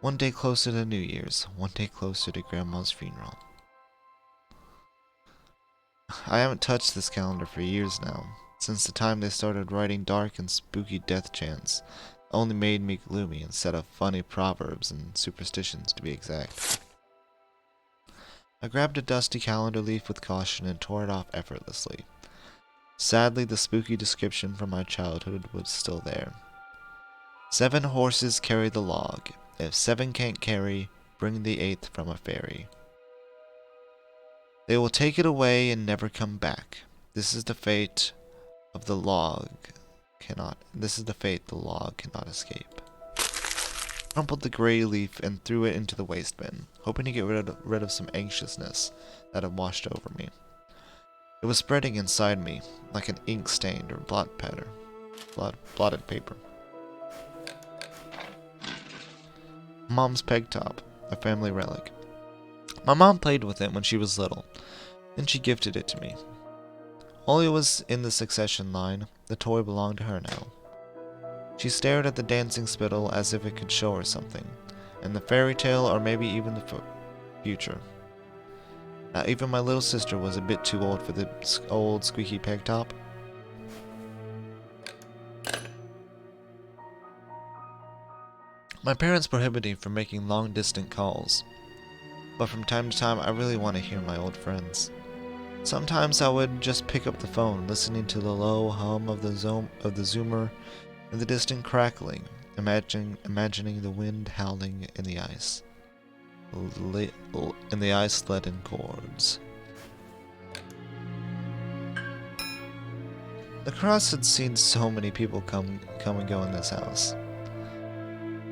One day closer to New Year's, one day closer to Grandma's funeral. I haven't touched this calendar for years now, since the time they started writing dark and spooky death chants, only made me gloomy instead of funny proverbs and superstitions, to be exact. I grabbed a dusty calendar leaf with caution and tore it off effortlessly. Sadly, the spooky description from my childhood was still there. 7 horses carry the log. If 7 can't carry, bring the 8th from a ferry. They will take it away and never come back. This is the fate of the log the log cannot escape. Crumpled the gray leaf and threw it into the waste bin, hoping to get rid of some anxiousness that had washed over me. It was spreading inside me, like an ink stain or blotted paper. Mom's peg top, a family relic. My mom played with it when she was little, then she gifted it to me. Olya was in the succession line. The toy belonged to her now. She stared at the dancing spittle as if it could show her something, and the fairy tale or maybe even the future. Now even my little sister was a bit too old for the old squeaky peg top. My parents prohibited me from making long-distance calls, but from time to time I really want to hear my old friends. Sometimes I would just pick up the phone, listening to the low hum of the zoomer and the distant crackling, imagining the wind howling in the ice, leaden chords. The cross had seen so many people come and go in this house.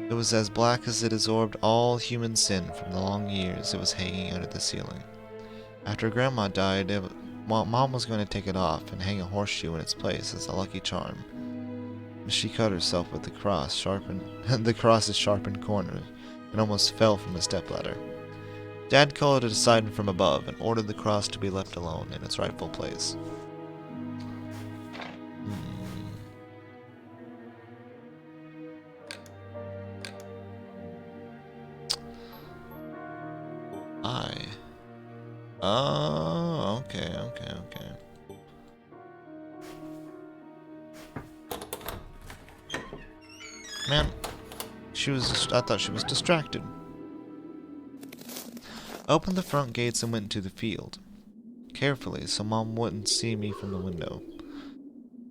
It was as black as it absorbed all human sin from the long years it was hanging under the ceiling. After Grandma died, Mom was going to take it off and hang a horseshoe in its place as a lucky charm. She cut herself with the cross's sharpened corner and almost fell from the stepladder. Dad called it aside from above and ordered the cross to be left alone in its rightful place. Oh, okay. Man, I thought she was distracted. I opened the front gates and went into the field, carefully so Mom wouldn't see me from the window.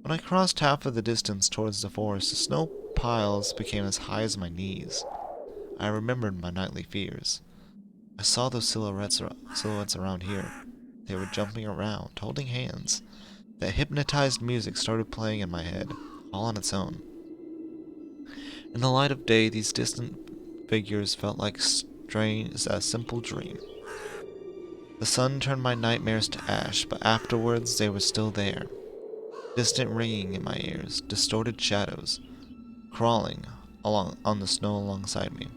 When I crossed half of the distance towards the forest, the snow piles became as high as my knees. I remembered my nightly fears. I saw those silhouettes around here. They were jumping around, holding hands. That hypnotized music started playing in my head, all on its own. In the light of day, these distant figures felt like a simple dream. The sun turned my nightmares to ash, but afterwards they were still there. Distant ringing in my ears, distorted shadows, crawling on the snow alongside me.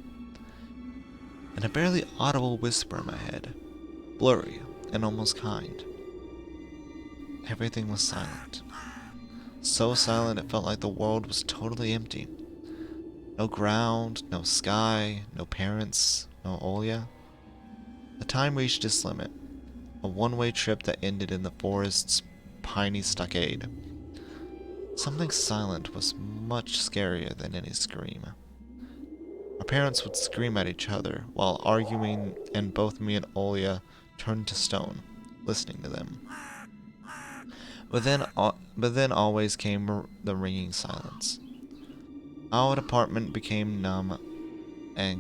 And a barely audible whisper in my head, blurry and almost kind. Everything was silent. So silent it felt like the world was totally empty. No ground, no sky, no parents, no Olya. The time reached its limit, a one-way trip that ended in the forest's piney stockade. Something silent was much scarier than any scream. Our parents would scream at each other while arguing, and both me and Olya turned to stone, listening to them. But then always came the ringing silence. Our apartment became numb a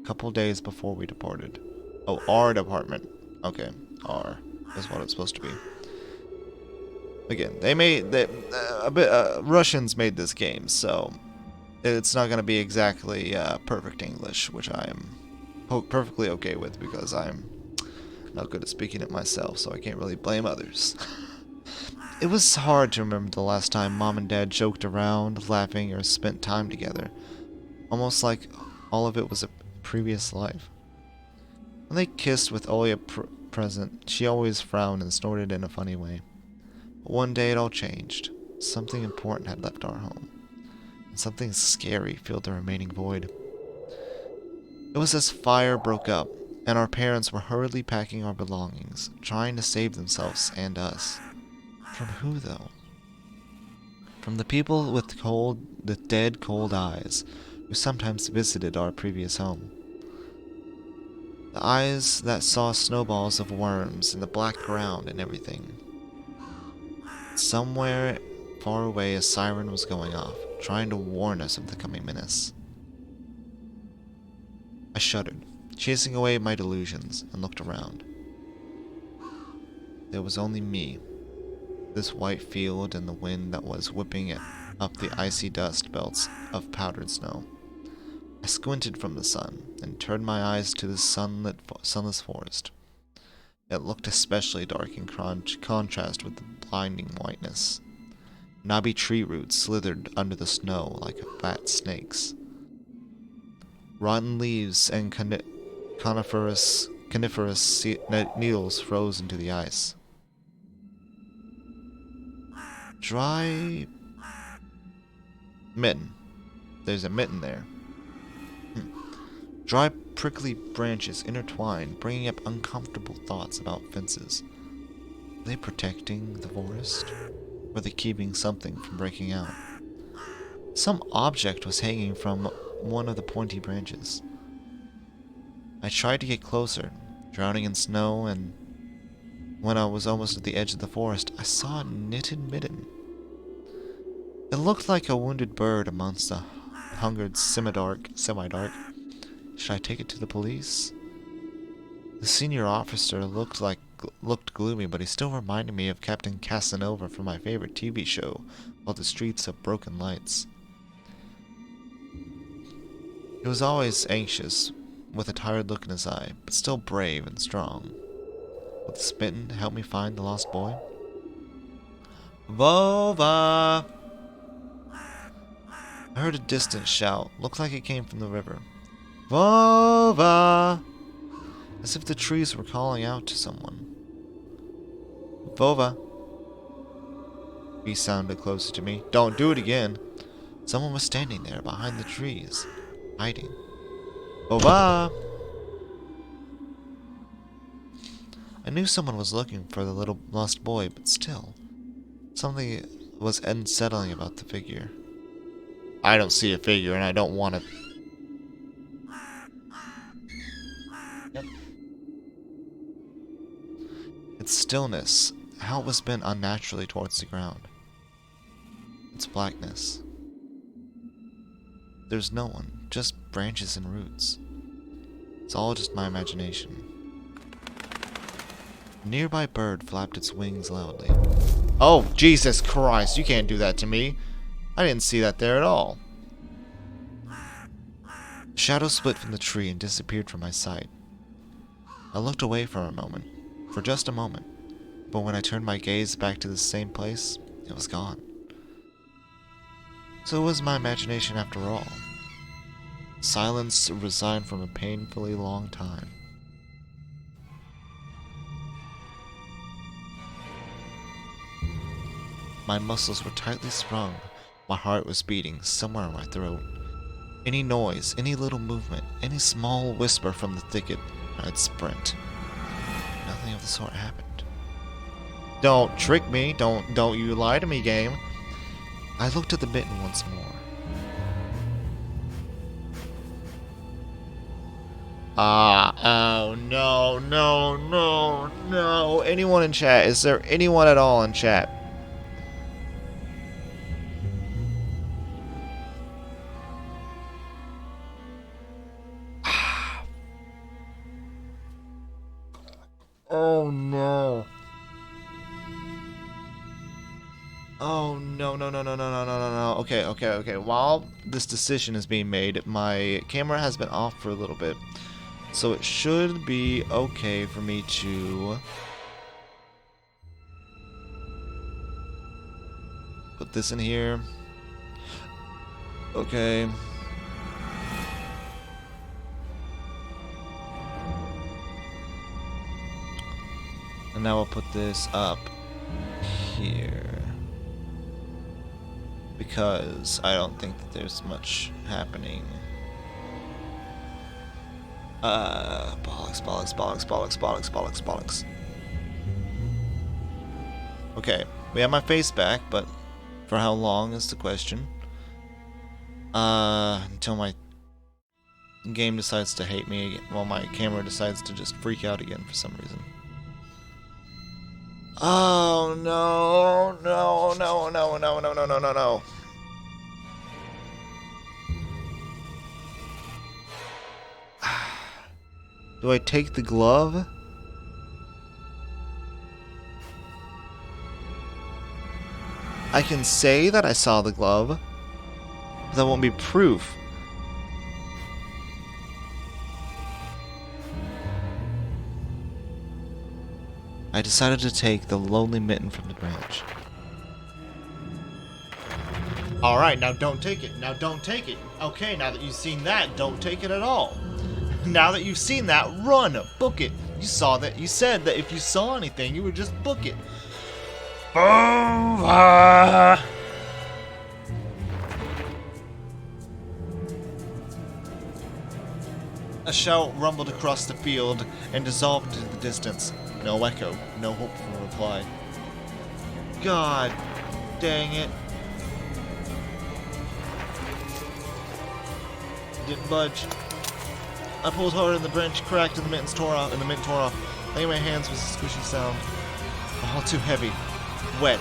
couple days before we departed. Oh, our apartment. Okay, R is what it's supposed to be. Again, Russians made this game, so it's not going to be exactly perfect English, which I am perfectly okay with because I'm not good at speaking it myself, so I can't really blame others. It was hard to remember the last time Mom and Dad joked around, laughing, or spent time together. Almost like all of it was a previous life. When they kissed with Olya present, she always frowned and snorted in a funny way. But one day it all changed. Something important had left our home, and something scary filled the remaining void. It was as fire broke up, and our parents were hurriedly packing our belongings, trying to save themselves and us. From who, though? From the people with dead, cold eyes, who sometimes visited our previous home. The eyes that saw snowballs of worms in the black ground and everything. Somewhere far away, a siren was going off, trying to warn us of the coming menace. I shuddered, chasing away my delusions, and looked around. There was only me, this white field, and the wind that was whipping up the icy dust belts of powdered snow. I squinted from the sun, and turned my eyes to the sunless forest. It looked especially dark in contrast with the blinding whiteness. Knobby tree roots slithered under the snow like fat snakes. Rotten leaves and coniferous needles froze into the ice. Dry mitten. There's a mitten there. Dry, prickly branches intertwined, bringing up uncomfortable thoughts about fences. Are they protecting the forest? Or are they keeping something from breaking out? Some object was hanging from one of the pointy branches. I tried to get closer, drowning in snow, and when I was almost at the edge of the forest, I saw a knitted mitten. It looked like a wounded bird amongst the hungered semi-dark. Should I take it to the police? The senior officer looked gloomy, but he still reminded me of Captain Casanova from my favorite TV show, called The Streets of Broken Lights. He was always anxious, with a tired look in his eye, but still brave and strong. Would the smitten help me find the lost boy? Vova! I heard a distant shout, looked like it came from the river. Vova! As if the trees were calling out to someone. Vova! He sounded closer to me. Don't do it again! Someone was standing there behind the trees, hiding. Vova! I knew someone was looking for the little lost boy, but still, something was unsettling about the figure. I don't see a figure, and I don't want to. Yep. Its stillness, how it was bent unnaturally towards the ground. Its blackness. There's no one, just branches and roots. It's all just my imagination. A nearby bird flapped its wings loudly. Oh, Jesus Christ, you can't do that to me. I didn't see that there at all. The shadow split from the tree and disappeared from my sight. I looked away for a moment, for just a moment, but when I turned my gaze back to the same place, it was gone. So it was my imagination after all. Silence resigned from a painfully long time. My muscles were tightly sprung. My heart was beating somewhere in my throat. Any noise, any little movement, any small whisper from the thicket, I'd sprint. Nothing of the sort happened. Don't trick me. Don't you lie to me, game. I looked at the mitten once more. Oh no. Anyone in chat? Is there anyone at all in chat? Oh no. Oh no. Okay. While this decision is being made, my camera has been off for a little bit. So it should be okay for me to put this in here. Okay. And now I'll put this up here. Because I don't think that there's much happening. Bollocks. Okay, we have my face back, but for how long is the question? Until my game decides to hate me again. Well, my camera decides to just freak out again for some reason. Oh no. Do I take the glove? I can say that I saw the glove, but that won't be proof. I decided to take the lonely mitten from the branch. Alright, now don't take it. Now don't take it. Okay, now that you've seen that, don't take it at all. Now that you've seen that, run! Book it! You saw that. You said that if you saw anything, you would just book it. Over! A shout rumbled across the field and dissolved into the distance. No echo, no hope for a reply. God dang it. Didn't budge. I pulled hard and the branch cracked and the mint tore off. Laying my hands was a squishy sound. All too heavy. Wet.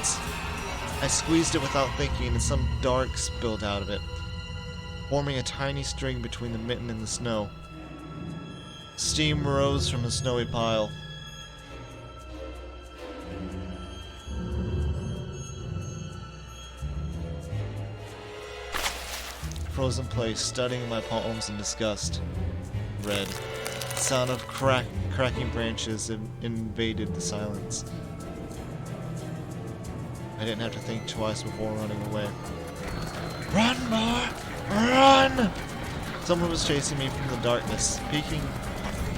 I squeezed it without thinking and some dark spilled out of it, forming a tiny string between the mitten and the snow. Steam rose from the snowy pile. Frozen place, studying my palms in disgust. Red. The sound of cracking branches invaded the silence. I didn't have to think twice before running away. Run, Mar! Run! Someone was chasing me from the darkness,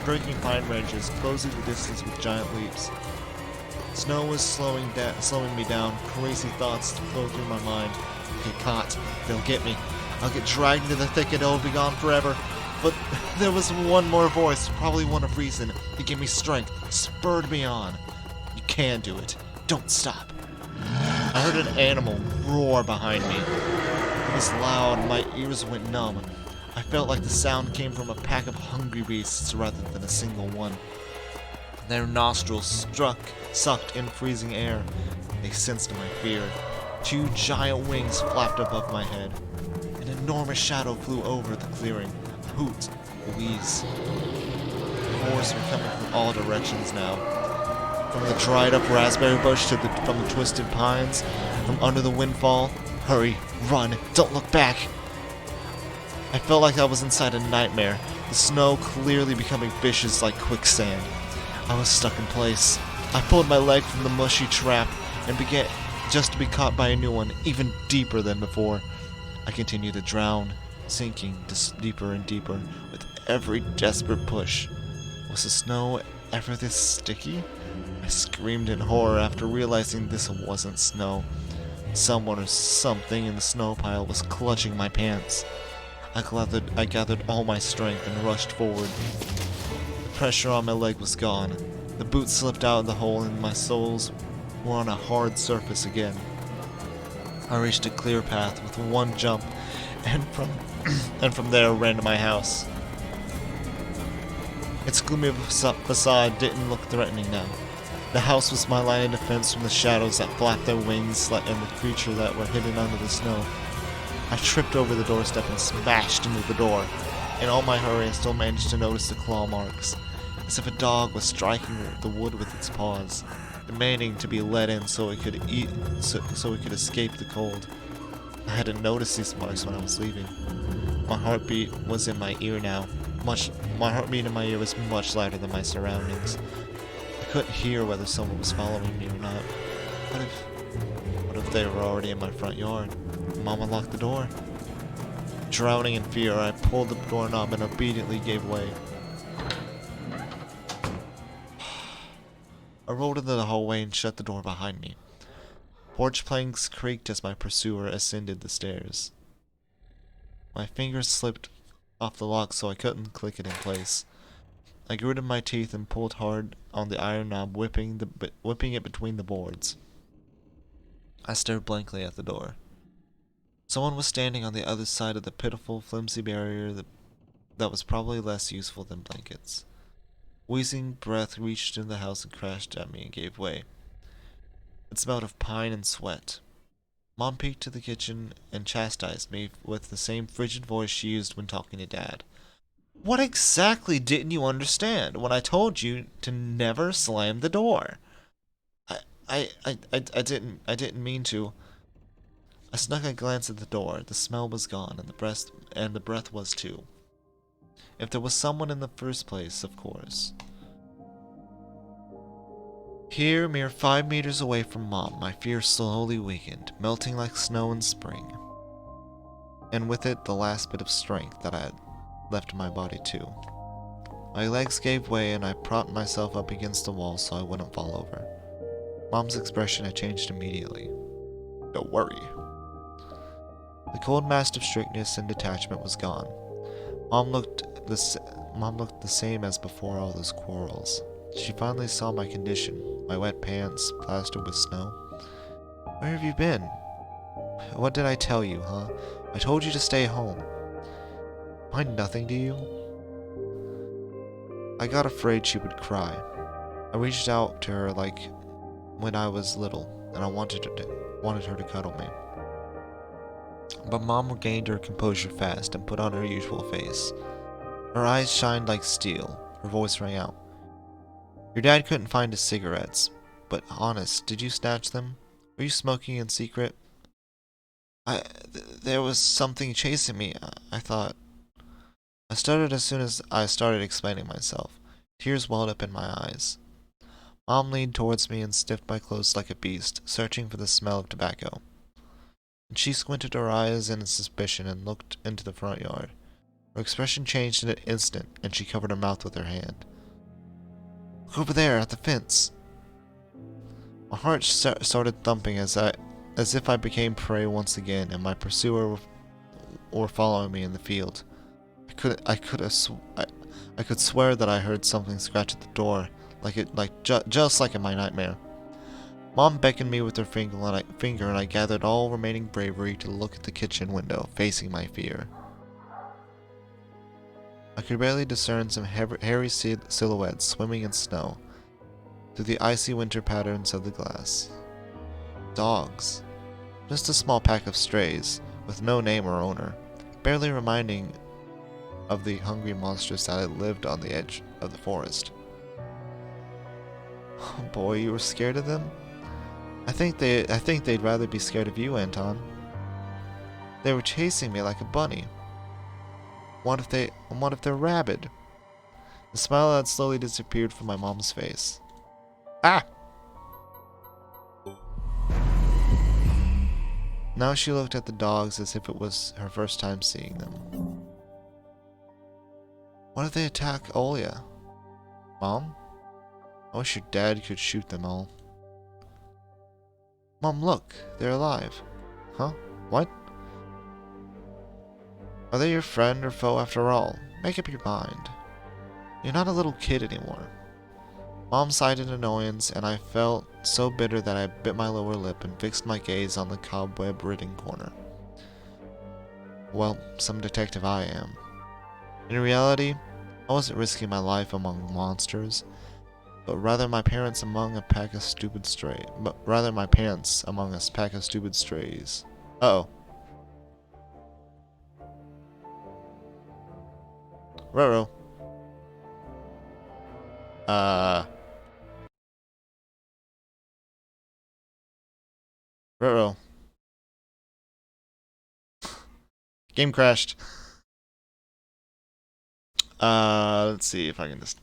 breaking pine branches, closing the distance with giant leaps. Snow was slowing me down. Crazy thoughts flowed through my mind. Get caught. They'll get me. I'll get dragged into the thicket. It'll be gone forever. But there was one more voice, probably one of reason. It gave me strength, spurred me on. You can do it. Don't stop. I heard an animal roar behind me. It was loud. My ears went numb. I felt like the sound came from a pack of hungry beasts rather than a single one. Their nostrils sucked in freezing air. They sensed my fear. 2 giant wings flapped above my head. An enormous shadow flew over the clearing. A hoot, a wheeze. Roars were coming from all directions now. From the dried up raspberry bush from the twisted pines. From under the windfall. Hurry, run, don't look back. I felt like I was inside a nightmare, the snow clearly becoming vicious like quicksand. I was stuck in place. I pulled my leg from the mushy trap and began just to be caught by a new one, even deeper than before. I continued to drown, sinking deeper and deeper with every desperate push. Was the snow ever this sticky? I screamed in horror after realizing this wasn't snow. Someone or something in the snow pile was clutching my pants. I gathered all my strength and rushed forward. The pressure on my leg was gone. The boot slipped out of the hole and my soles were on a hard surface again. I reached a clear path with one jump and from there ran to my house. Its gloomy facade didn't look threatening now. The house was my line of defense from the shadows that flapped their wings and the creature that were hidden under the snow. I tripped over the doorstep and smashed into the door. In all my hurry, I still managed to notice the claw marks, as if a dog was striking the wood with its paws, demanding to be let in so it could escape the cold. I hadn't noticed these marks when I was leaving. My heartbeat was in my ear now. My heartbeat in my ear was much louder than my surroundings. I couldn't hear whether someone was following me or not. What if they were already in my front yard? Mom unlocked the door. Drowning in fear, I pulled the doorknob and obediently gave way. I rolled into the hallway and shut the door behind me. Porch planks creaked as my pursuer ascended the stairs. My fingers slipped off the lock so I couldn't click it in place. I gritted my teeth and pulled hard on the iron knob, whipping it between the boards. I stared blankly at the door. Someone was standing on the other side of the pitiful, flimsy barrier that was probably less useful than blankets. Wheezing breath reached into the house and crashed at me and gave way. It smelled of pine and sweat. Mom peeked to the kitchen and chastised me with the same frigid voice she used when talking to Dad. What exactly didn't you understand when I told you to never slam the door? I didn't mean to. I snuck a glance at the door. The smell was gone, and the breath was too. If there was someone in the first place, of course. Here, mere 5 meters away from Mom, my fear slowly weakened, melting like snow in spring. and with it the last bit of strength that I had left in my body too. My legs gave way and I propped myself up against the wall so I wouldn't fall over. Mom's expression had changed immediately. Don't worry. The cold mask of strictness and detachment was gone. Mom looked the same as before all those quarrels. She finally saw my condition, my wet pants plastered with snow. Where have you been? What did I tell you, huh? I told you to stay home. Mind nothing to you? I got afraid she would cry. I reached out to her like when I was little, and I wanted her to cuddle me. But Mom regained her composure fast and put on her usual face. Her eyes shined like steel. Her voice rang out. Your dad couldn't find his cigarettes, but honest, did you snatch them? Were you smoking in secret? There was something chasing me, I thought. I stuttered as soon as I started explaining myself. Tears welled up in my eyes. Mom leaned towards me and sniffed my clothes like a beast, searching for the smell of tobacco. And she squinted her eyes in suspicion and looked into the front yard. Her expression changed in an instant, and she covered her mouth with her hand. Look over there, at the fence. My heart started thumping as if I became prey once again, and my pursuer were following me in the field. I could swear that I heard something scratch at the door, just like in my nightmare. Mom beckoned me with her finger, and I gathered all remaining bravery to look at the kitchen window, facing my fear. I could barely discern some hairy silhouettes swimming in snow through the icy winter patterns of the glass. Dogs. Just a small pack of strays, with no name or owner, barely reminding of the hungry monsters that had lived on the edge of the forest. Oh boy, you were scared of them? I think they'd rather be scared of you, Anton. They were chasing me like a bunny. What if they're rabid? The smile had slowly disappeared from my mom's face. Ah! Now she looked at the dogs as if it was her first time seeing them. What if they attack Olya? Mom? I wish your dad could shoot them all. Mom, look, they're alive. Huh? What? Are they your friend or foe after all? Make up your mind. You're not a little kid anymore. Mom sighed in annoyance, and I felt so bitter that I bit my lower lip and fixed my gaze on the cobweb-ridden corner. Well, some detective I am. In reality, I wasn't risking my life among monsters, but rather my parents among a pack of stupid strays. Uh-oh. Ruh-roh. Ruh-roh. Game crashed. Let's see if I can just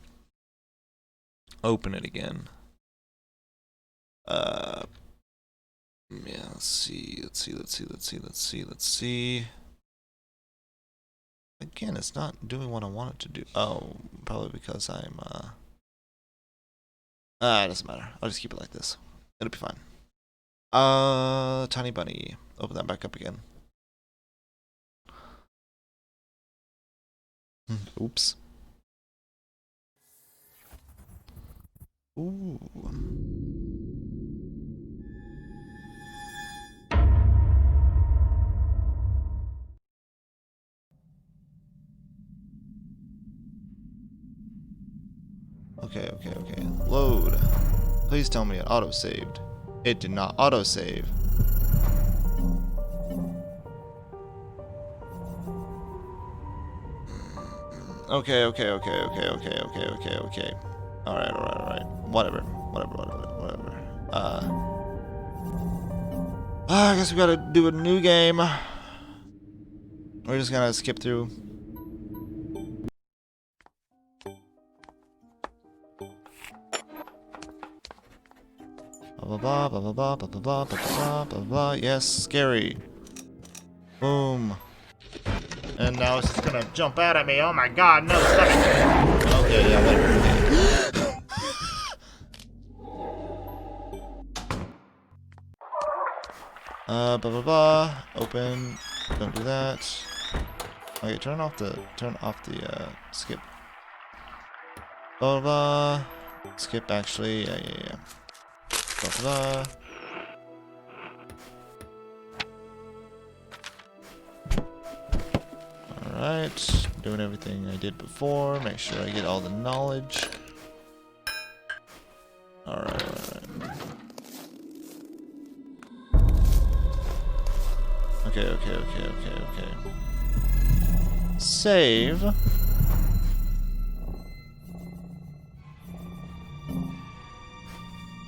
open it again. Yeah, let's see. Again, it's not doing what I want it to do. Oh, probably because I'm, it doesn't matter. I'll just keep it like this. It'll be fine. Tiny bunny. Open that back up again. Oops. Ooh. Okay. Load. Please tell me it auto-saved. It did not auto-save. Okay. Alright. Whatever. I guess we gotta do a new game. We're just gonna skip through. Blah blah. Yes, scary. Boom. And now it's just gonna jump out at me. Oh my god, no, stop it. Okay, yeah, whatever. Blah blah blah. Open. Don't do that. Okay, turn off the skip. Blah blah blah. Skip actually. Yeah. Blah blah. Alright, doing everything I did before, make sure I get all the knowledge. Alright. Okay. Save.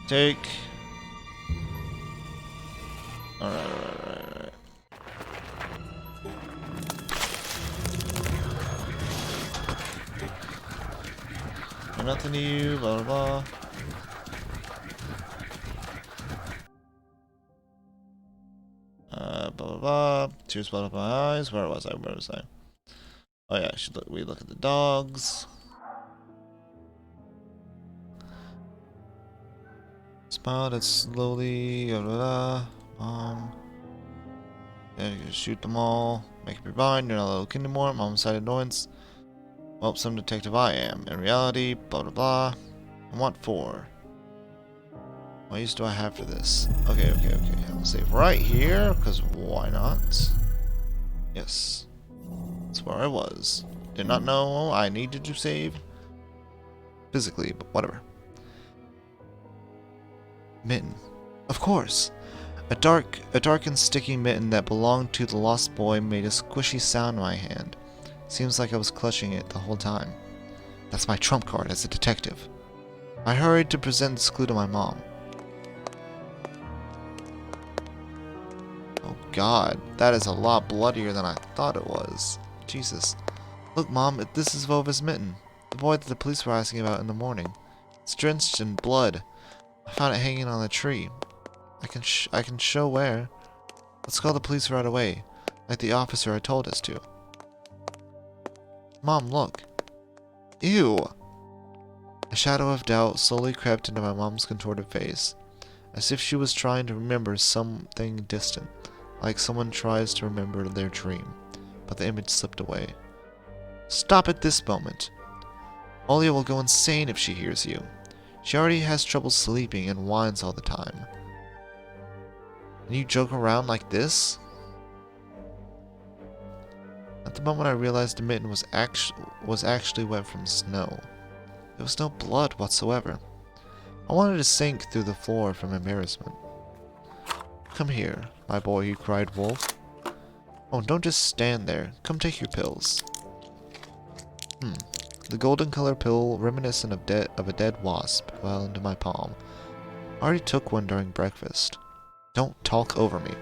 Take. Alright. Nothing to you, blah blah blah. Blah blah blah. Tears flooded my eyes. Where was I? Oh yeah, we look at the dogs. Smile that slowly, blah blah blah. Yeah, you can shoot them all. Make up your mind, you're not a little kid anymore. Mom's side annoyance. Well, some detective I am. In reality, blah blah blah. I want 4. What use do I have for this? Okay. I'll save right here, because why not? Yes. That's where I was. Did not know I needed to save physically, but whatever. Mitten. Of course! A dark and sticky mitten that belonged to the lost boy made a squishy sound in my hand. Seems like I was clutching it the whole time. That's my trump card as a detective. I hurried to present this clue to my mom. Oh god, that is a lot bloodier than I thought it was. Jesus. Look, Mom, this is Vova's mitten. The boy that the police were asking about in the morning. It's drenched in blood. I found it hanging on a tree. I can show where. Let's call the police right away, like the officer had told us to. Mom, look. Ew! A shadow of doubt slowly crept into my mom's contorted face, as if she was trying to remember something distant, like someone tries to remember their dream, but the image slipped away. Stop at this moment. Olia will go insane if she hears you. She already has trouble sleeping and whines all the time. And you joke around like this? At the moment I realized the mitten was actually wet from snow. There was no blood whatsoever. I wanted to sink through the floor from embarrassment. Come here, my boy, he cried Wolf. Oh, don't just stand there. Come take your pills. The golden colored pill, reminiscent of a dead wasp, fell into my palm. I already took one during breakfast. Don't talk over me.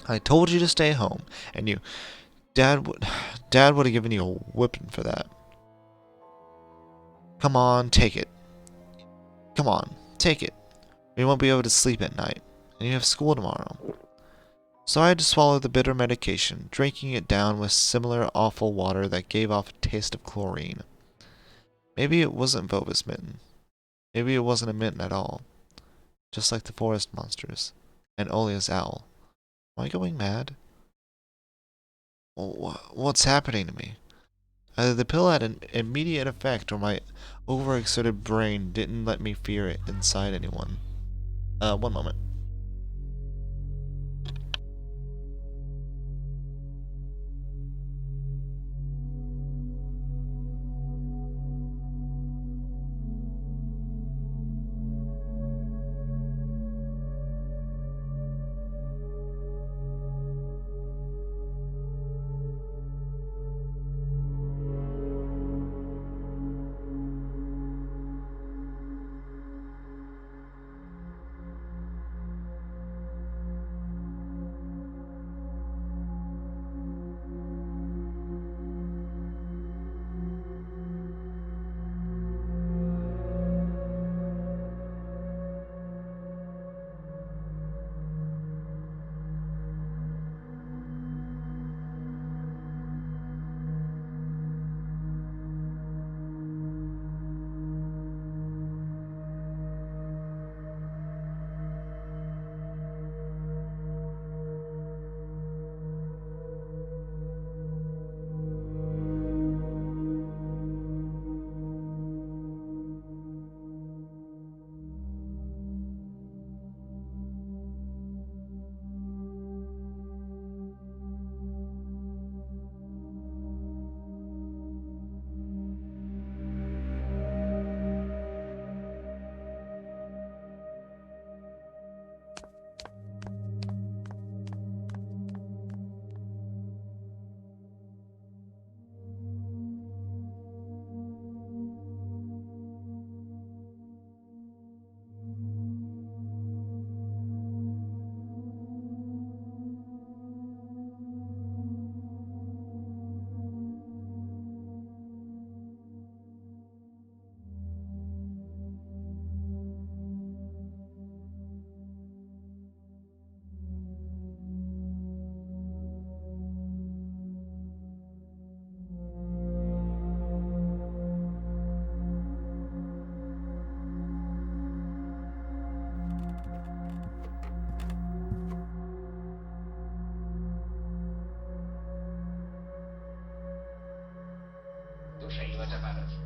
I told you to stay home, and you... Dad would have given you a whipping for that. Come on, take it. Come on, take it. We won't be able to sleep at night, and you have school tomorrow. So I had to swallow the bitter medication, drinking it down with similar awful water that gave off a taste of chlorine. Maybe it wasn't Vova's mitten. Maybe it wasn't a mitten at all. Just like the forest monsters. And Olia's owl. Am I going mad? What's happening to me? Either the pill had an immediate effect or my overexerted brain didn't let me fear it inside anyone. One moment.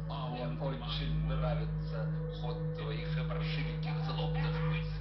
А он очень нравится ход твоих паршивеньких злобных мыслей.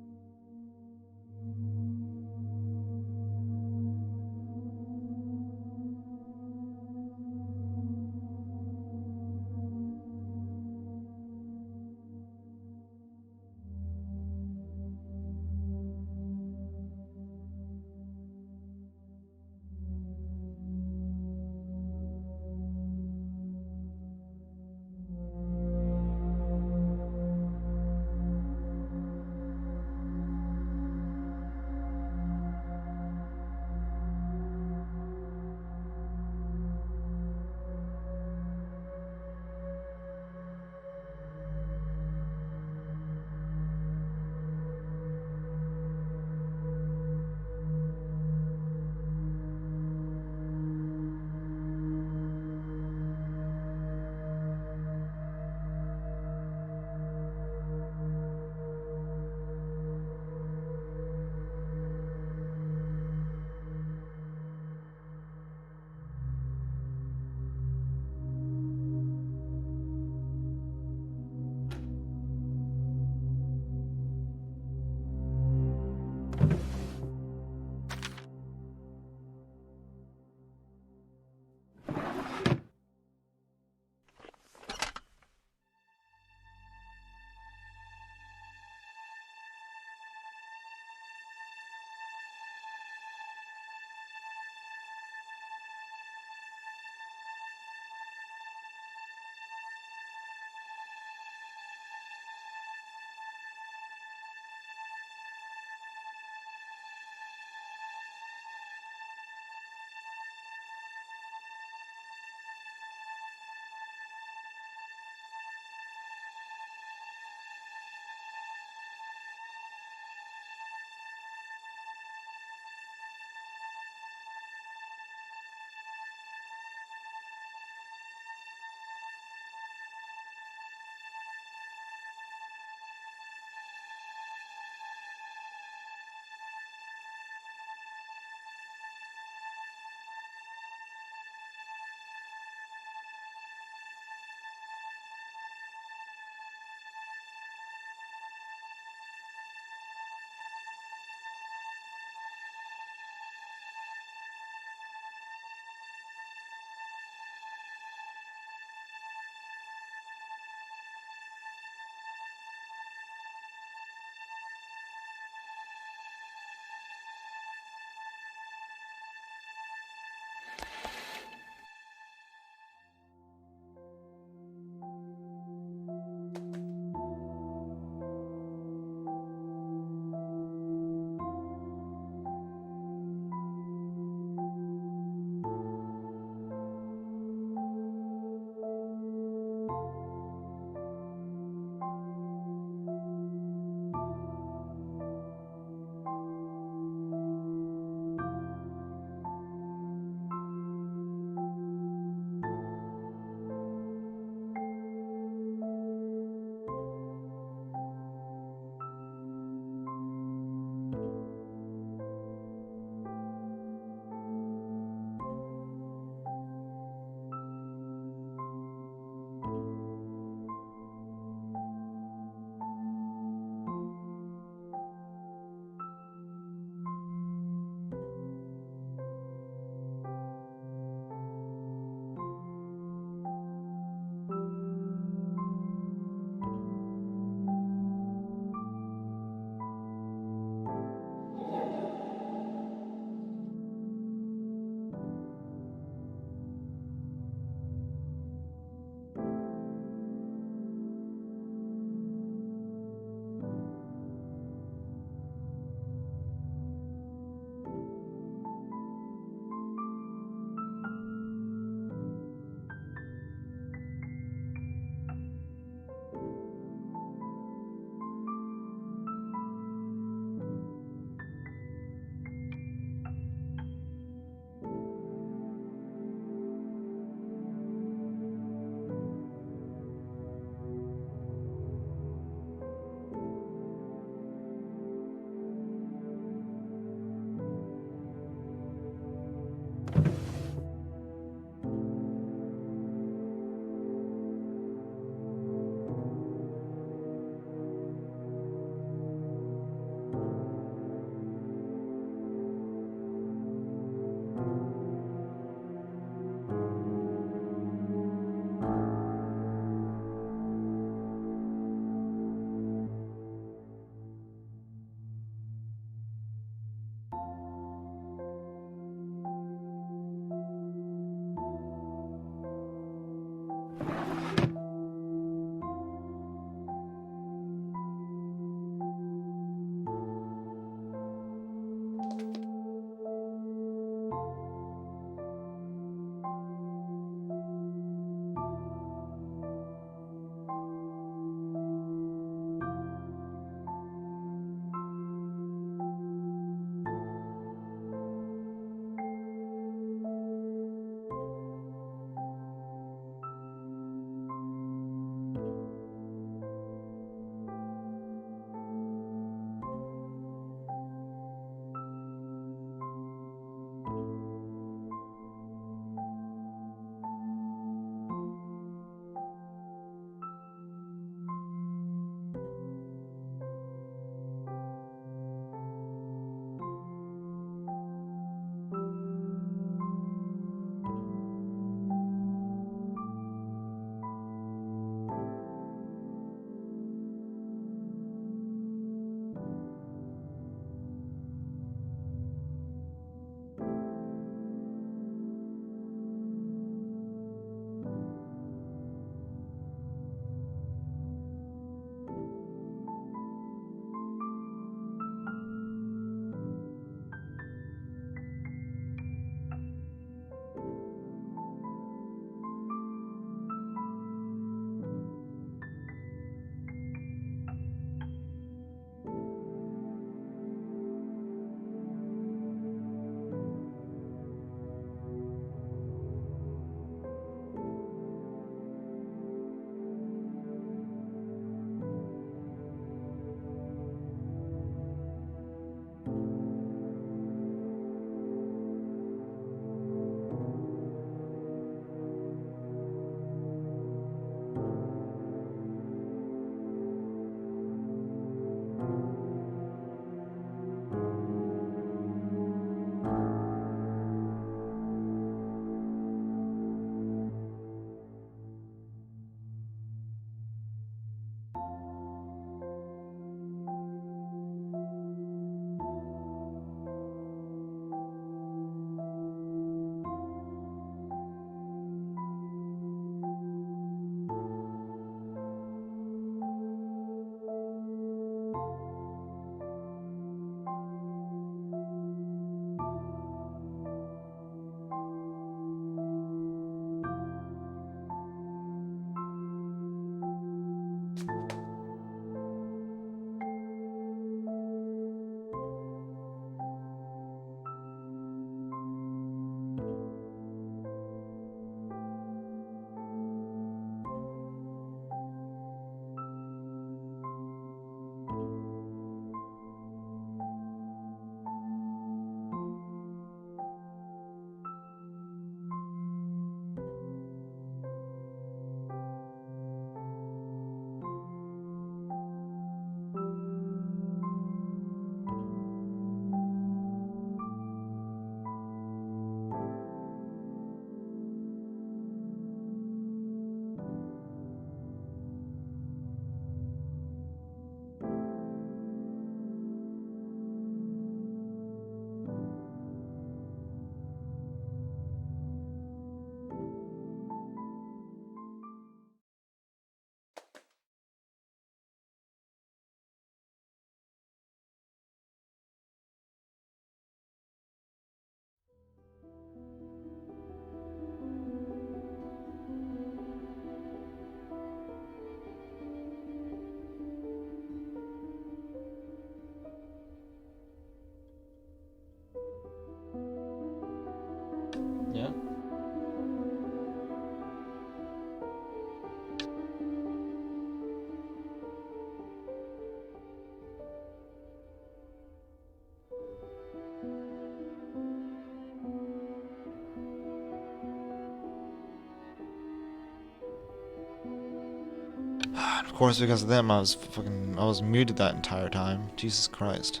Of course, because of them, I was muted that entire time. Jesus Christ.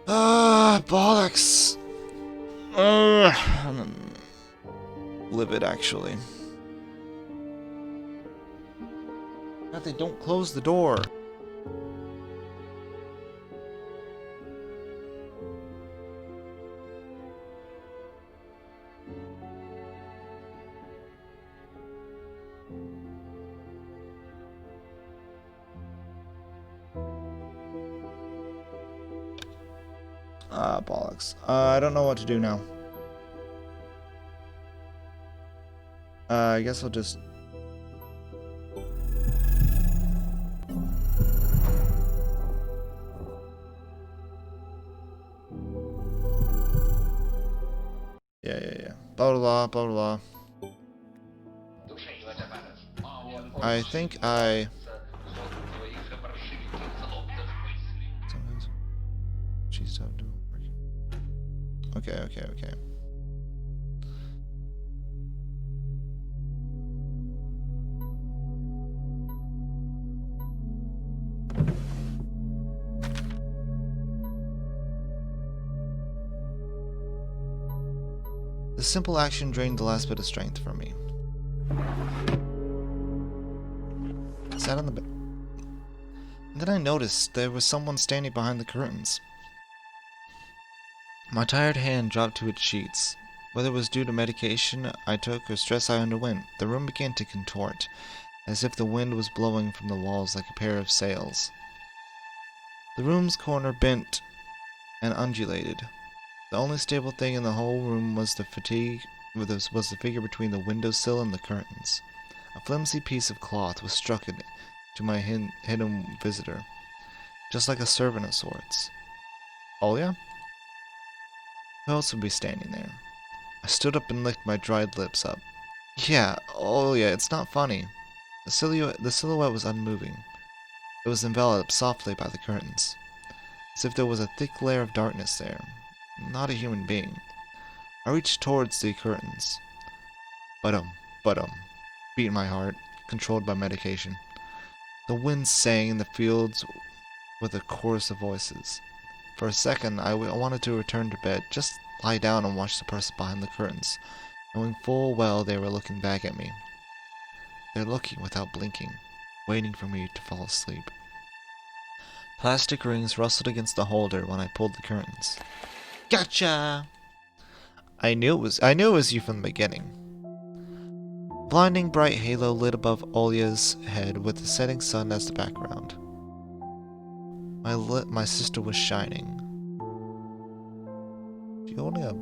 Ah, bollocks. Livid, actually. God, they don't close the door. Ah, bollocks. I don't know what to do now. I guess I'll just... Yeah. Blah, blah, blah, blah, blah. I think I... Okay. The simple action drained the last bit of strength from me. I sat on the bed. And then I noticed there was someone standing behind the curtains. My tired hand dropped to its sheets. Whether it was due to medication I took or stress I underwent, the room began to contort, as if the wind was blowing from the walls like a pair of sails. The room's corner bent and undulated. The only stable thing in the whole room was the figure between the windowsill and the curtains. A flimsy piece of cloth was struck to my hidden visitor, just like a servant of sorts. Olya? Who else would be standing there? I stood up and licked my dried lips up. Yeah, Olya, it's not funny. The silhouette was unmoving. It was enveloped softly by the curtains, as if there was a thick layer of darkness there. Not a human being. I reached towards the curtains. But beat my heart, controlled by medication. The wind sang in the fields with a chorus of voices. For a second, I wanted to return to bed, just lie down and watch the person behind the curtains, knowing full well they were looking back at me. They're looking without blinking, waiting for me to fall asleep. Plastic rings rustled against the holder when I pulled the curtains. Gotcha! I knew it was you from the beginning. Blinding bright halo lit above Olya's head with the setting sun as the background. My sister was shining. She holding a...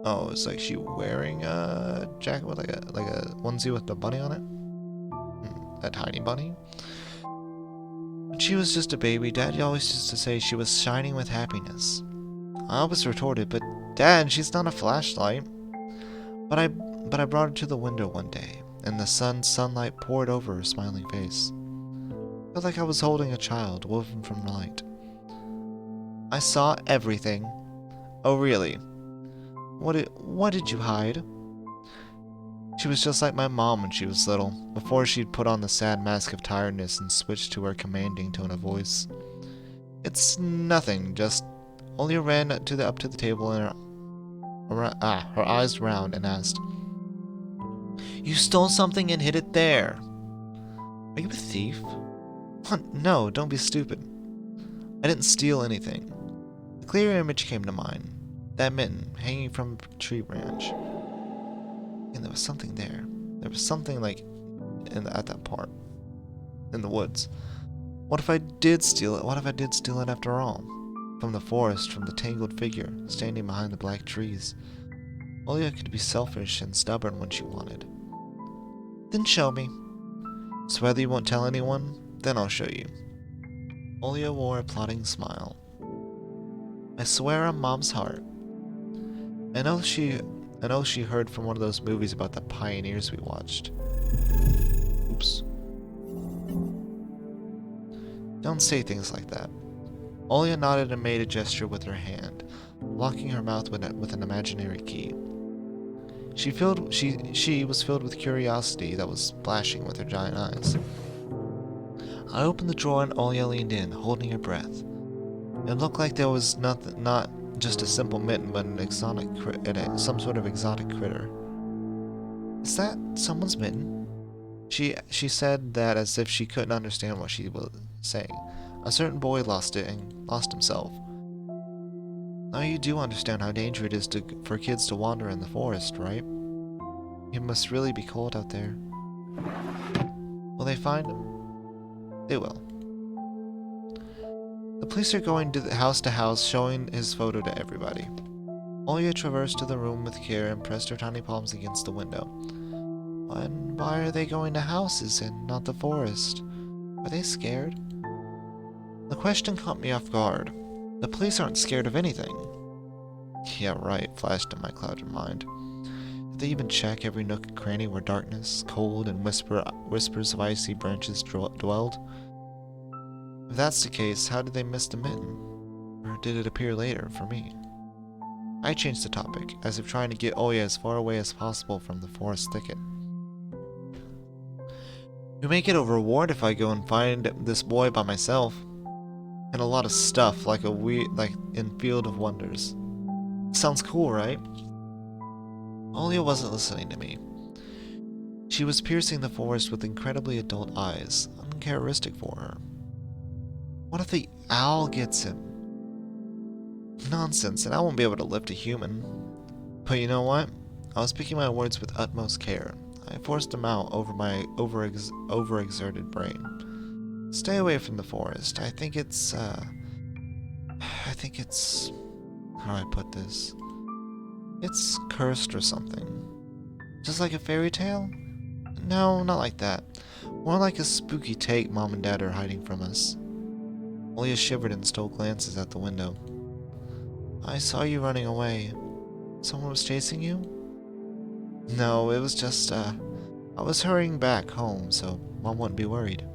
Oh, it's like she wearing a jacket with like a onesie with a bunny on it? A tiny bunny? When she was just a baby, Daddy always used to say she was shining with happiness. I always retorted, but Dad, she's not a flashlight. But I brought her to the window one day, and the sunlight poured over her smiling face. I felt like I was holding a child woven from light. I saw everything. Oh, really? What did you hide? She was just like my mom when she was little, before she'd put on the sad mask of tiredness and switched to her commanding tone of voice. It's nothing, just... Olya ran up to the table and her eyes round and asked, "You stole something and hid it there. Are you a thief?" No, don't be stupid. I didn't steal anything. A clear image came to mind. That mitten, hanging from a tree branch. And there was something there. There was something like at that part. In the woods. What if I did steal it? What if I did steal it after all? From the forest, from the tangled figure, standing behind the black trees. Olya could be selfish and stubborn when she wanted. Then show me. Swear that you won't tell anyone? Then I'll show you. Olya wore a plotting smile. I swear on Mom's heart. I know she heard from one of those movies about the pioneers we watched. Oops. Don't say things like that. Olya nodded and made a gesture with her hand, locking her mouth with an imaginary key. She was filled with curiosity that was splashing with her giant eyes. I opened the drawer and Olya leaned in, holding her breath. It looked like there was not just a simple mitten, but some sort of exotic critter. Is that someone's mitten? She said that as if she couldn't understand what she was saying. A certain boy lost it and lost himself. Now you do understand how dangerous it is for kids to wander in the forest, right? It must really be cold out there. Will they find him? They will. The police are going to house, showing his photo to everybody. Olya traversed to the room with care and pressed her tiny palms against the window. And why are they going to houses and not the forest? Are they scared? The question caught me off guard. The police aren't scared of anything. Yeah, right, flashed in my clouded mind. Did they even check every nook and cranny where darkness, cold, and whispers of icy branches dwelled? If that's the case, how did they miss the mitten? Or did it appear later, for me? I changed the topic, as if trying to get Olya as far away as possible from the forest thicket. We may get a reward if I go and find this boy by myself. And a lot of stuff, like in Field of Wonders. Sounds cool, right? Olya wasn't listening to me. She was piercing the forest with incredibly adult eyes, uncharacteristic for her. What if the owl gets him? Nonsense, and I won't be able to lift a human. But you know what? I was picking my words with utmost care. I forced them out over my overexerted brain. Stay away from the forest. I think it's, how do I put this? It's cursed or something. Just like a fairy tale? No, not like that. More like a spooky take Mom and Dad are hiding from us. Olya shivered and stole glances at the window. I saw you running away. Someone was chasing you? No, it was just, I was hurrying back home, so Mom wouldn't be worried.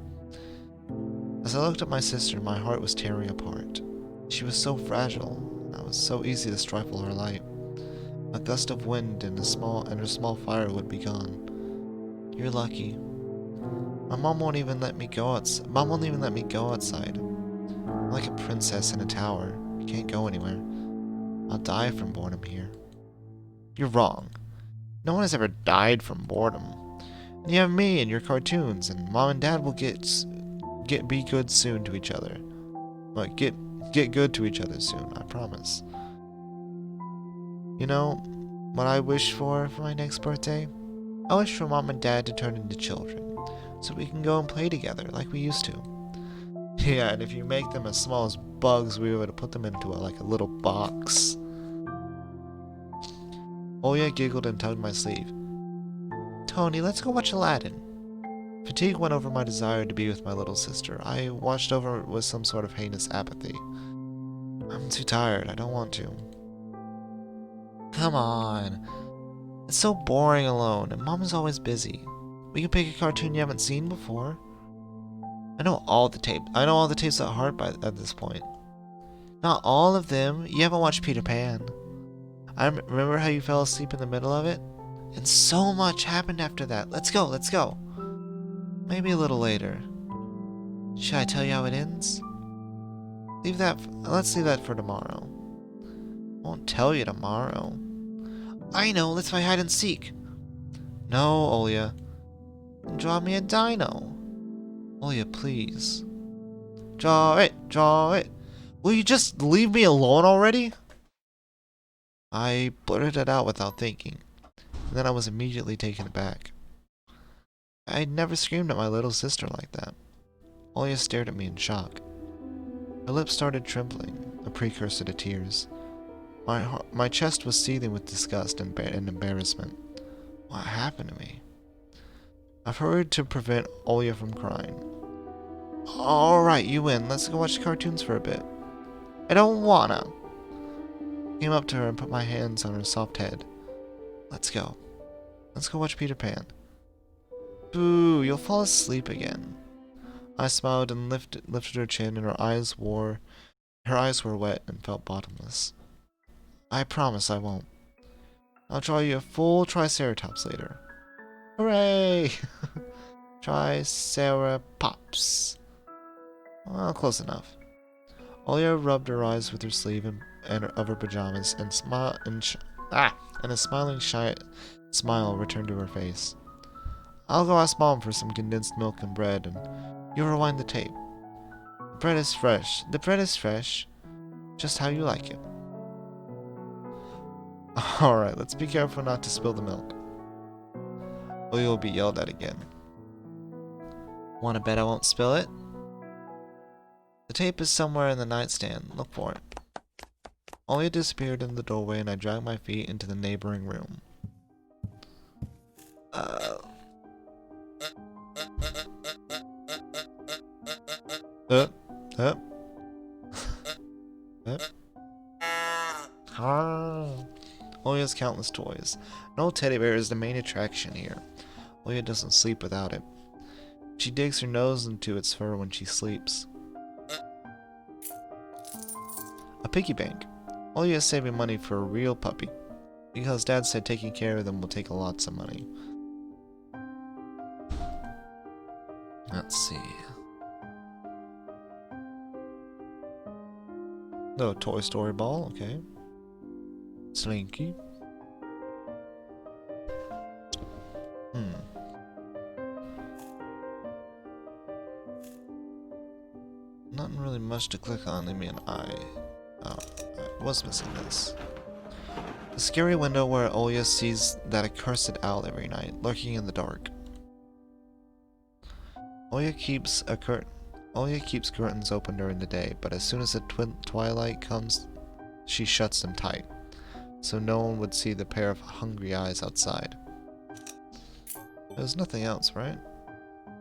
As I looked at my sister, my heart was tearing apart. She was so fragile, and it was so easy to stifle her light. A gust of wind and her small fire would be gone. You're lucky. My mom won't even let me go outside. Mom won't even let me go outside. I'm like a princess in a tower. I can't go anywhere. I'll die from boredom here. You're wrong. No one has ever died from boredom. And you have me and your cartoons, and Mom and Dad will be good soon to each other. But get good to each other soon, I promise. You know what I wish for my next birthday? I wish for Mom and Dad to turn into children, so we can go and play together like we used to. Yeah, and if you make them as small as bugs, we were to put them into a little box. Olya giggled and tugged my sleeve. Tony, let's go watch Aladdin. Fatigue went over my desire to be with my little sister. I watched over it with some sort of heinous apathy. I'm too tired. I don't want to. Come on. It's so boring alone, and Mom is always busy. We can pick a cartoon you haven't seen before. I know all the tapes at heart at this point. Not all of them. You haven't watched Peter Pan. I remember how you fell asleep in the middle of it? And so much happened after that. Let's go. Maybe a little later. Should I tell you how it ends? Let's leave that for tomorrow. I won't tell you tomorrow. I know, let's play hide and seek. No, Olya. Draw me a dino. Olya, please. Draw it. Will you just leave me alone already? I blurted it out without thinking, and then I was immediately taken aback. I'd never screamed at my little sister like that. Olya stared at me in shock. Her lips started trembling, a precursor to tears. My chest was seething with disgust and embarrassment. What happened to me? I've hurried to prevent Olya from crying. Alright, you win. Let's go watch cartoons for a bit. I don't wanna. I came up to her and put my hands on her soft head. Let's go. Let's go watch Peter Pan. Boo, you'll fall asleep again. I smiled and lifted her chin, and her eyes were wet and felt bottomless. I promise I won't. I'll draw you a full Triceratops later. Hooray! Triceratops. Well, close enough. Olia rubbed her eyes with her sleeve of her pajamas, and a smiling shy smile returned to her face. I'll go ask Mom for some condensed milk and bread, and you rewind the tape. The bread is fresh. The bread is fresh. Just how you like it. Alright, let's be careful not to spill the milk. Or you'll be yelled at again. Wanna bet I won't spill it? The tape is somewhere in the nightstand. Look for it. Olia disappeared in the doorway and I dragged my feet into the neighboring room. Olia's countless toys. An old teddy bear is the main attraction here. Olia doesn't sleep without it. She digs her nose into its fur when she sleeps. A piggy bank. Olia is saving money for a real puppy, because Dad said taking care of them will take lots of money. Let's see. No, Toy Story ball, okay. Slinky. Nothing really much to click on. I mean, I was missing this. The scary window where Olia sees that accursed owl every night, lurking in the dark. Olia keeps curtains open during the day, but as soon as the twilight comes, she shuts them tight, so no one would see the pair of hungry eyes outside. There's nothing else, right?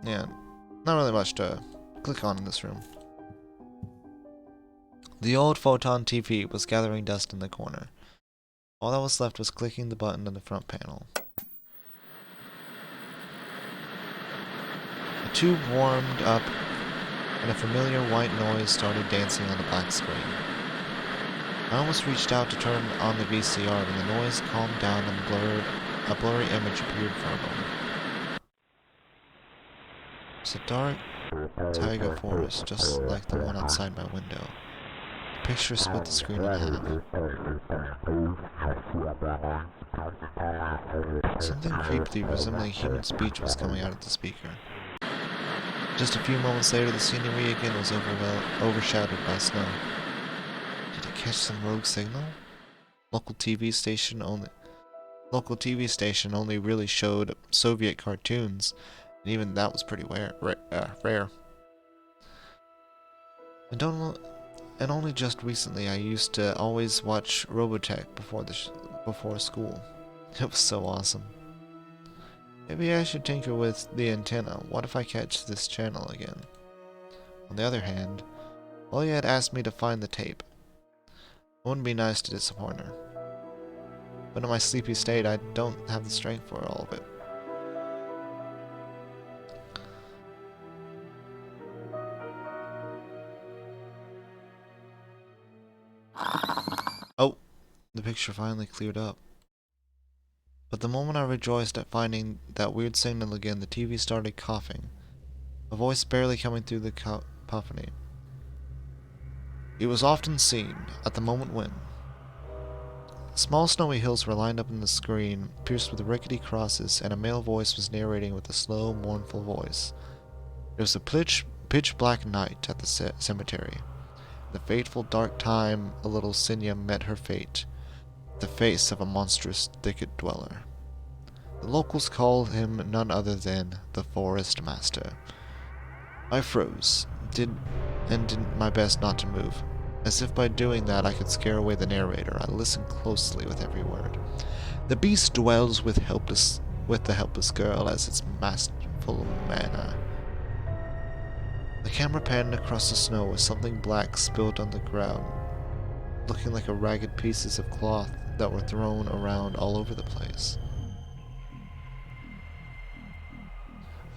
Yeah, not really much to click on in this room. The old photon TV was gathering dust in the corner. All that was left was clicking the button on the front panel. The tube warmed up, and a familiar white noise started dancing on the black screen. I almost reached out to turn on the VCR when the noise calmed down and a blurry image appeared for a moment. It's a dark taiga forest, just like the one outside my window. The picture split the screen in half. Something creepily resembling human speech was coming out of the speaker. Just a few moments later, the scenery again was overshadowed by snow. Did I catch some rogue signal? Local TV station only really showed Soviet cartoons, and even that was pretty rare. And only just recently I used to always watch Robotech before school. It was so awesome. Maybe I should tinker with the antenna. What if I catch this channel again? On the other hand, Olia had asked me to find the tape. It wouldn't be nice to disappoint her. But in my sleepy state, I don't have the strength for all of it. Oh, the picture finally cleared up. But the moment I rejoiced at finding that weird signal again, the TV started coughing, a voice barely coming through the cacophony. It was often seen, at the moment when. Small snowy hills were lined up in the screen, pierced with rickety crosses, and a male voice was narrating with a slow, mournful voice. It was a pitch black night at the cemetery. The fateful dark time a little Sinya met her fate, the face of a monstrous thicket dweller. The locals called him none other than the Forest Master. I froze, did my best not to move. As if by doing that I could scare away the narrator, I listened closely with every word. The beast dwells with the helpless girl as its masterful manner. The camera panned across the snow with something black spilled on the ground, looking like ragged pieces of cloth that were thrown around all over the place.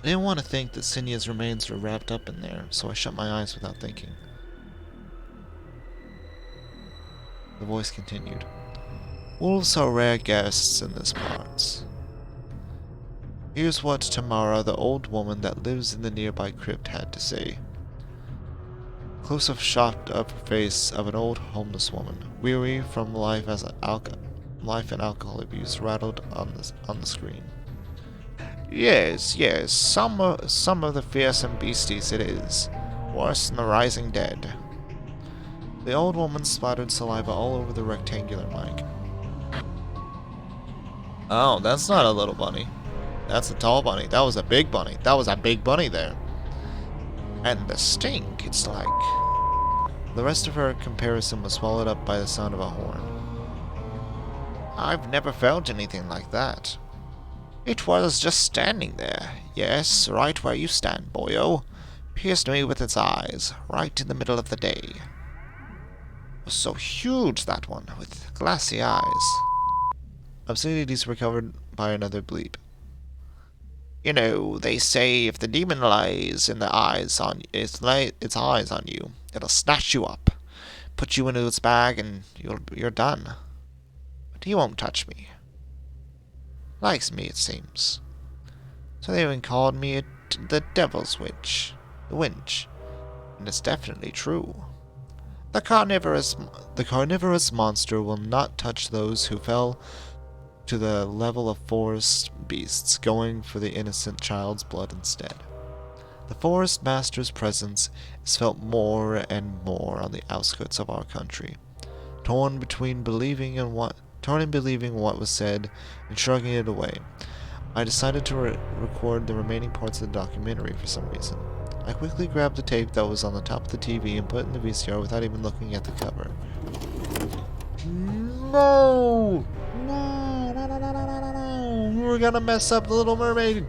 I didn't want to think that Sinya's remains were wrapped up in there, so I shut my eyes without thinking. The voice continued. Wolves are rare guests in this parts. Here's what Tamara, the old woman that lives in the nearby crypt, had to say. Close-up shot of her face of an old homeless woman, weary from life and alcohol abuse, rattled on the screen. Yes, some of the fearsome beasties it is, worse than the rising dead. The old woman splattered saliva all over the rectangular mic. Oh, that's not a little bunny. That's a tall bunny. That was a big bunny. That was a big bunny there. And the stink, it's like... The rest of her comparison was swallowed up by the sound of a horn. I've never felt anything like that. It was just standing there. Yes, right where you stand, boyo. Pierced me with its eyes, right in the middle of the day. It was so huge, that one, with glassy eyes. Obscenities recovered by another bleep. You know, they say if the demon lays in the eyes on its eyes on you, it'll snatch you up, put you into its bag, and you're done. But he won't touch me. Likes me, it seems. So they even called me the Devil's Witch, the Winch, and it's definitely true. The carnivorous monster will not touch those who fell to the level of forest beasts, going for the innocent child's blood instead. The forest master's presence is felt more and more on the outskirts of our country, torn between believing what was said and shrugging it away. I decided to record the remaining parts of the documentary for some reason. I quickly grabbed the tape that was on the top of the TV and put it in the VCR without even looking at the cover. No! We're gonna mess up the Little Mermaid!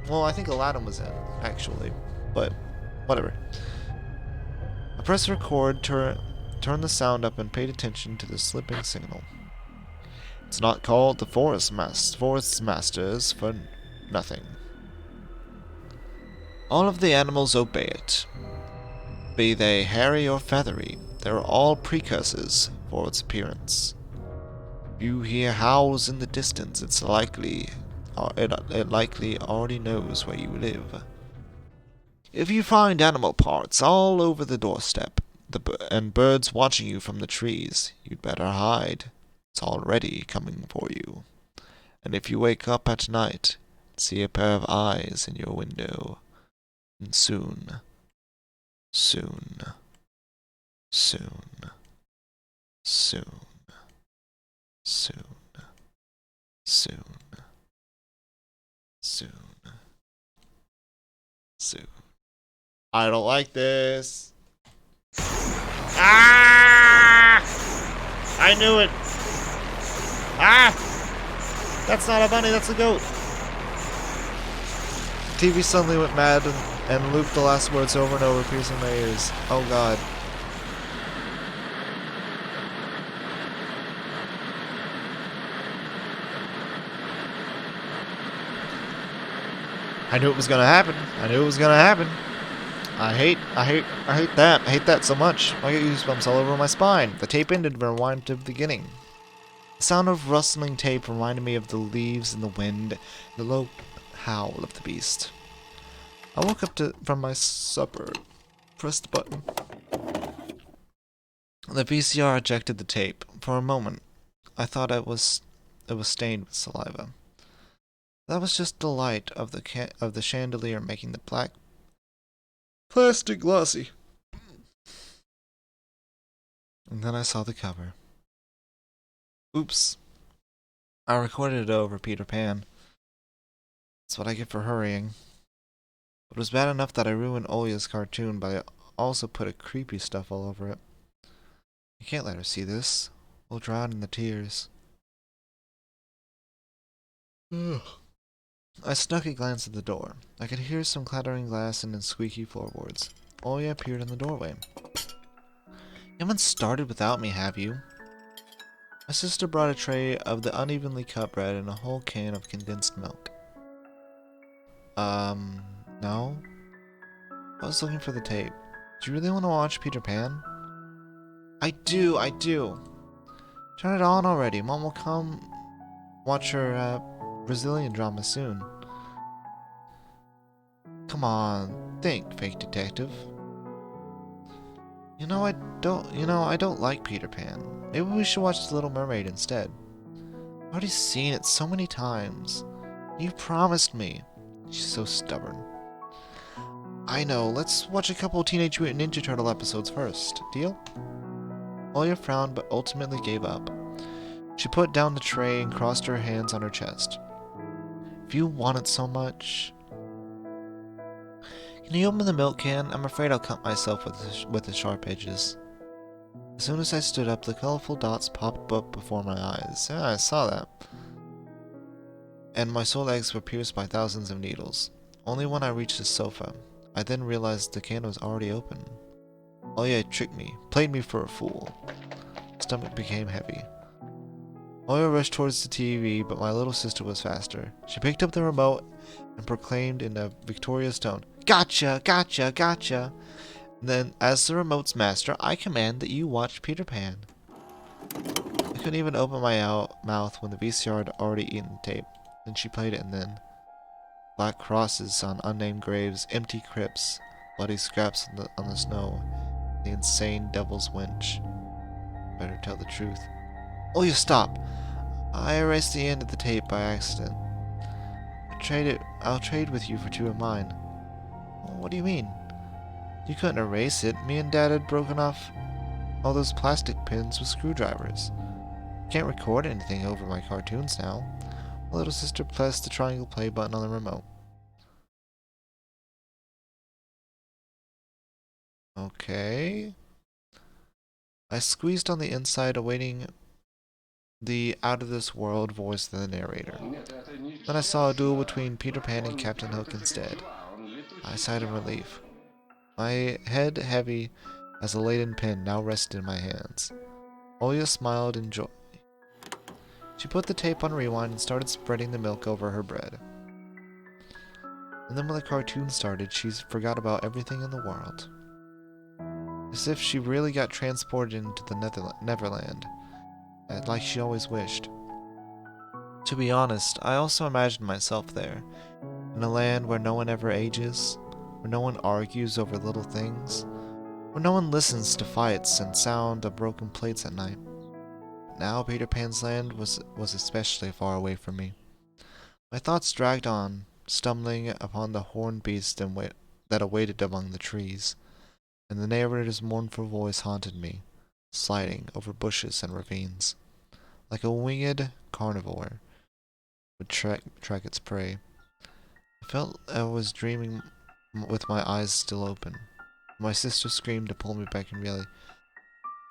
Well, I think Aladdin was in, actually. But, whatever. I pressed record, turned the sound up, and paid attention to the slipping signal. It's not called the Forest Masters for nothing. All of the animals obey it. Be they hairy or feathery, they're all precursors for its appearance. If you hear howls in the distance, it likely already knows where you live. If you find animal parts all over the doorstep, and birds watching you from the trees, you'd better hide. It's already coming for you. And if you wake up at night, see a pair of eyes in your window, and soon, I don't like this. Ah! I knew it. Ah! That's not a bunny, that's a goat. The TV suddenly went mad and looped the last words over and over, piercing my ears. Oh god. I knew it was gonna happen. I hate that. I hate that so much. I get goosebumps all over my spine. The tape ended and rewind to the beginning. The sound of rustling tape reminded me of the leaves in the wind and the low howl of the beast. I woke up from my supper, pressed the button. The VCR ejected the tape. For a moment, I thought it was stained with saliva. That was just the light of the chandelier making the black plastic glossy. And then I saw the cover. Oops. I recorded it over Peter Pan. That's what I get for hurrying. It was bad enough that I ruined Olya's cartoon, but I also put a creepy stuff all over it. You can't let her see this. We'll drown in the tears. I snuck a glance at the door. I could hear some clattering glass and squeaky floorboards. Olya appeared in the doorway. You haven't started without me, have you? My sister brought a tray of the unevenly cut bread and a whole can of condensed milk. No? I was looking for the tape. Do you really want to watch Peter Pan? I do. Turn it on already. Mom will come watch her Brazilian drama soon. Come on, think, fake detective. I don't like Peter Pan. Maybe we should watch The Little Mermaid instead. I've already seen it so many times. You promised me. She's so stubborn. I know, let's watch a couple of Teenage Mutant Ninja Turtle episodes first. Deal? Oya frowned but ultimately gave up. She put down the tray and crossed her hands on her chest. If you want it so much... Can you open the milk can? I'm afraid I'll cut myself with the sharp edges. As soon as I stood up, the colorful dots popped up before my eyes. Yeah, I saw that. And my sole legs were pierced by thousands of needles. Only when I reached the sofa, I then realized the can was already open. Oh yeah, it tricked me, played me for a fool. Stomach became heavy. Oya rushed towards the TV, but my little sister was faster. She picked up the remote and proclaimed in a victorious tone, "Gotcha, gotcha, gotcha!" And then, as the remote's master, I command that you watch Peter Pan. I couldn't even open my mouth when the VCR had already eaten the tape. Then she played it, and then black crosses on unnamed graves, empty crypts, bloody scraps on the snow, the insane devil's winch. Better tell the truth. Oh, you stop! I erased the end of the tape by accident. I'll trade with you for two of mine. What do you mean? You couldn't erase it. Me and Dad had broken off all those plastic pins with screwdrivers. Can't record anything over my cartoons now. My little sister pressed the triangle play button on the remote. Okay. I squeezed on the inside, awaiting the out-of-this-world voice of the narrator. Then I saw a duel between Peter Pan and Captain Hook instead. I sighed in relief. My head, heavy as a laden pen, now rested in my hands. Oya smiled in joy. She put the tape on rewind and started spreading the milk over her bread. And then when the cartoon started, she forgot about everything in the world. As if she really got transported into the Neverland, like she always wished. To be honest, I also imagined myself there, in a land where no one ever ages, where no one argues over little things, where no one listens to fights and sound of broken plates at night. Now Peter Pan's land was especially far away from me. My thoughts dragged on, stumbling upon the horned beast that awaited among the trees, and the narrator's mournful voice haunted me, sliding over bushes and ravines, like a winged carnivore would track its prey. I felt I was dreaming with my eyes still open. My sister screamed to pull me back in reality.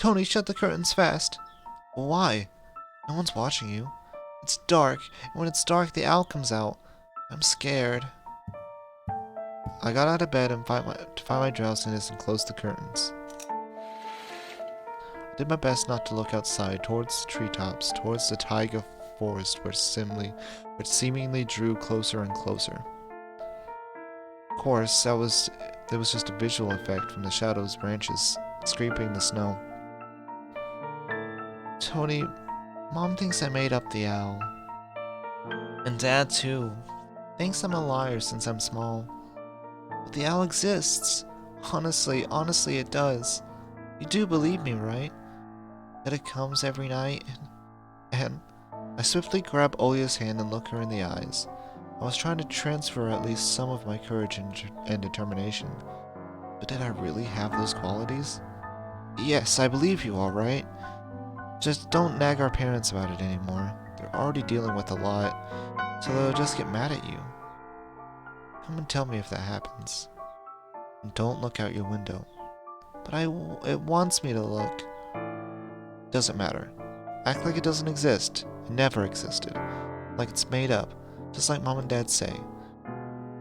"Tony, shut the curtains fast!" "Why? No one's watching you. It's dark, and when it's dark, the owl comes out. I'm scared." I got out of bed and to find my drowsiness and closed the curtains. I did my best not to look outside, towards the treetops, towards the taiga forest which seemingly drew closer and closer. Of course, there was just a visual effect from the shadow's branches scraping the snow. "Tony, Mom thinks I made up the owl. And Dad too. Thinks I'm a liar since I'm small. But the owl exists. Honestly it does. You do believe me, right? That it comes every night and I swiftly grab Oya's hand and look her in the eyes. I was trying to transfer at least some of my courage and determination. But did I really have those qualities? "Yes, I believe you, alright. Just don't nag our parents about it anymore. They're already dealing with a lot, so they'll just get mad at you. Come and tell me if that happens. And don't look out your window." "But it wants me to look." "Doesn't matter. Act like it doesn't exist. It never existed. Like it's made up, just like Mom and Dad say.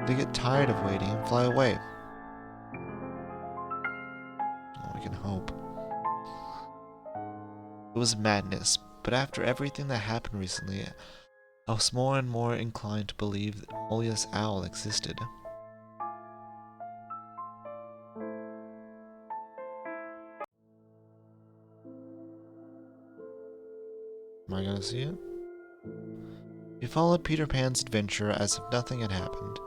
They get tired of waiting and fly away." Oh, we can hope. It was madness, but after everything that happened recently, I was more and more inclined to believe that Oya's owl existed. Am I gonna see it? We followed Peter Pan's adventure as if nothing had happened,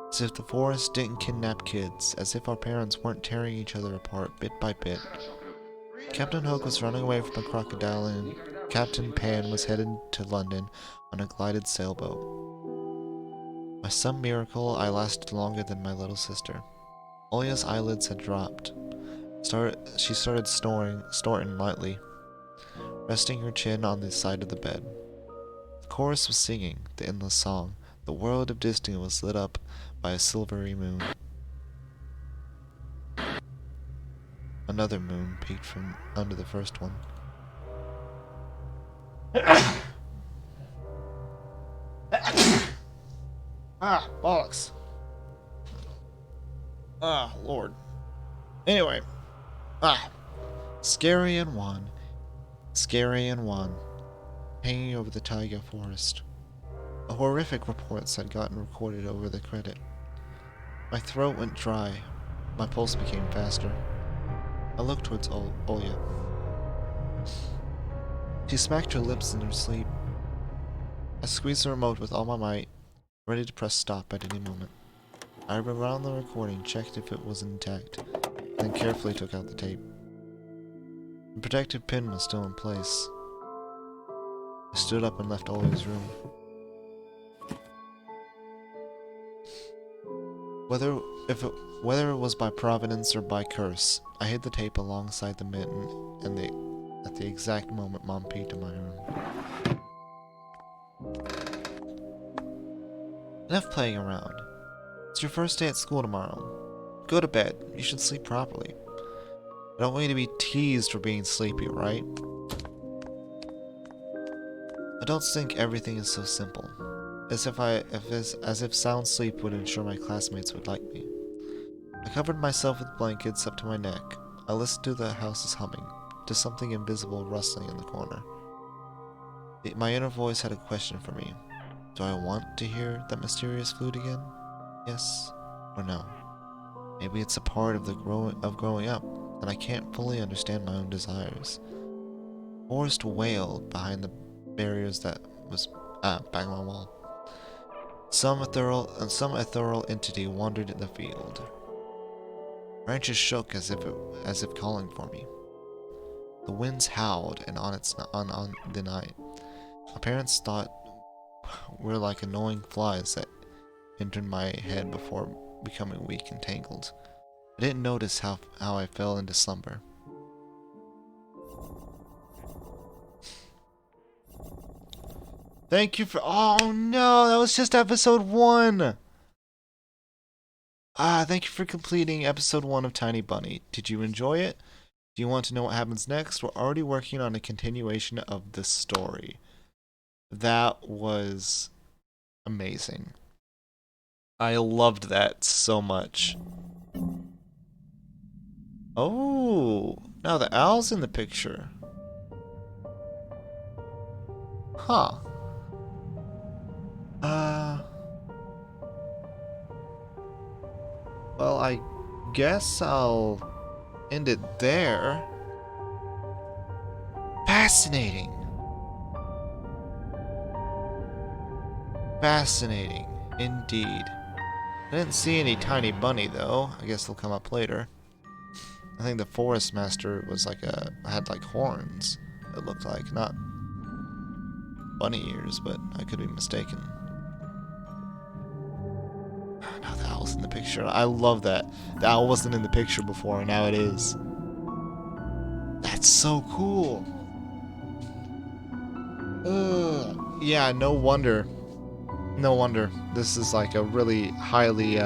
as if the forest didn't kidnap kids, as if our parents weren't tearing each other apart bit by bit. Captain Hook was running away from a crocodile and Captain Pan was headed to London on a glided sailboat. By some miracle, I lasted longer than my little sister. Olia's eyelids had dropped. She started snorting lightly, resting her chin on the side of the bed. The chorus was singing, the endless song. The world of Disney was lit up by a silvery moon. Another moon peeked from under the first one. Ah, bollocks. Ah, Lord. Anyway. Scary and Wan, hanging over the taiga forest. A horrific reports had gotten recorded over the credit. My throat went dry. My pulse became faster. I looked towards Olia. She smacked her lips in her sleep. I squeezed the remote with all my might, ready to press stop at any moment. I rewound the recording, checked if it was intact, then carefully took out the tape. The protective pin was still in place. I stood up and left Olia's room. Whether it was by providence or by curse, I hid the tape alongside the mitten and at the exact moment Mom peeked in my room. Enough playing around. It's your first day at school tomorrow. Go to bed. You should sleep properly. I don't want you to be teased for being sleepy, right? Adults think everything is so simple. As if sound sleep would ensure my classmates would like me. I covered myself with blankets up to my neck. I listened to the house's humming, to something invisible rustling in the corner. My inner voice had a question for me. Do I want to hear that mysterious flute again? Yes or no? Maybe it's a part of growing up, and I can't fully understand my own desires. Forest wailed behind the barriers that was back on my wall. Some ethereal entity wandered in the field. Branches shook as if calling for me. The winds howled and on the night. My parents thought we're like annoying flies that entered my head before becoming weak and tangled. I didn't notice how I fell into slumber. Thank you for— oh no, that was just episode 1! Thank you for completing episode 1 of Tiny Bunny. Did you enjoy it? Do you want to know what happens next? We're already working on a continuation of the story. That was amazing. I loved that so much. Oh, now the owl's in the picture. Huh. Well, I guess I'll end it there. Fascinating. Fascinating, indeed. I didn't see any tiny bunny though. I guess they'll come up later. I think the forest master was had like horns. It looked like, not bunny ears, but I could be mistaken. Now the owl's in the picture. I love that. The owl wasn't in the picture before, and now it is. That's so cool. Yeah, no wonder. No wonder. This is like a really highly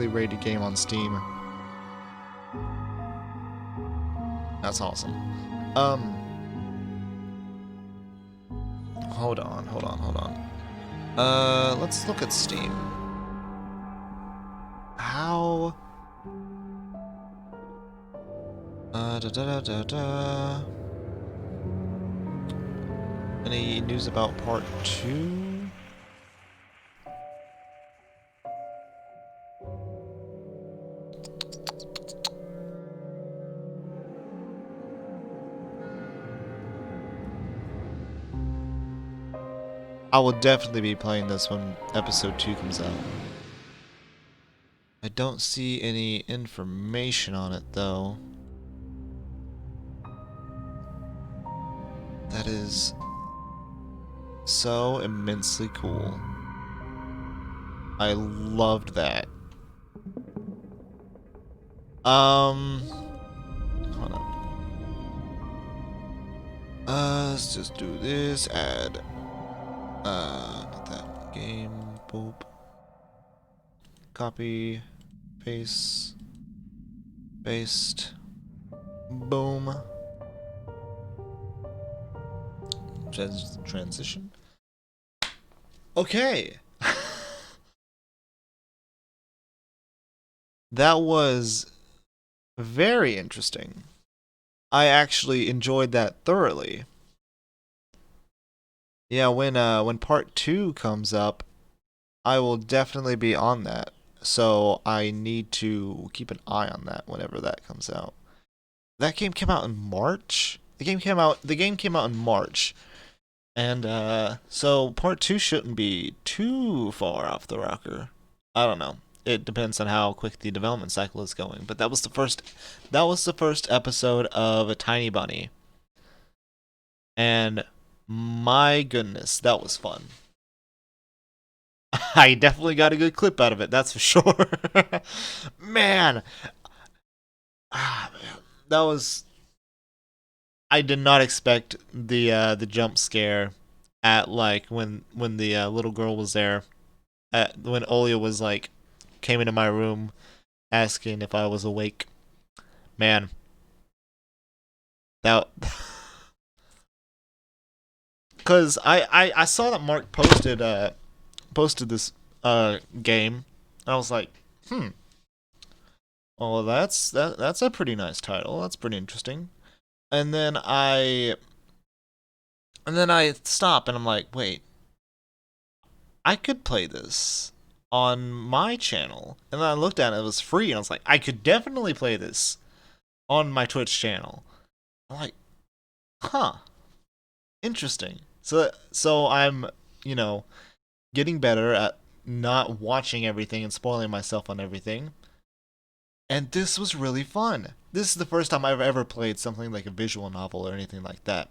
rated game on Steam. That's awesome. Hold on. Let's look at Steam. How? Any news about part 2? I will definitely be playing this when episode 2 comes out. I don't see any information on it though. That is so immensely cool. I loved that. Hold on. Let's just do this. Add. Not that. Game. Boop. Copy. Paste. Paste. Boom. Transition. Okay. That was very interesting. I actually enjoyed that thoroughly. Yeah, when part 2 comes up, I will definitely be on that. So I need to keep an eye on that whenever that comes out. That game came out in March? The game came out in March. And so part 2 shouldn't be too far off the rocker. I don't know. It depends on how quick the development cycle is going. But that was the first episode of A Tiny Bunny. And my goodness, that was fun. I definitely got a good clip out of it, that's for sure. Man. That was, I did not expect the jump scare at like when the little girl was there, when Olia was like came into my room asking if I was awake. Man, that because I saw that Mark posted this game, and I was like, well, that's a pretty nice title. That's pretty interesting. And then I stop and I'm like, wait, I could play this on my channel. And then I looked at it, it was free, and I was like, I could definitely play this on my Twitch channel. I'm like, huh, interesting. So I'm, getting better at not watching everything and spoiling myself on everything. And this was really fun. This is the first time I've ever played something like a visual novel or anything like that.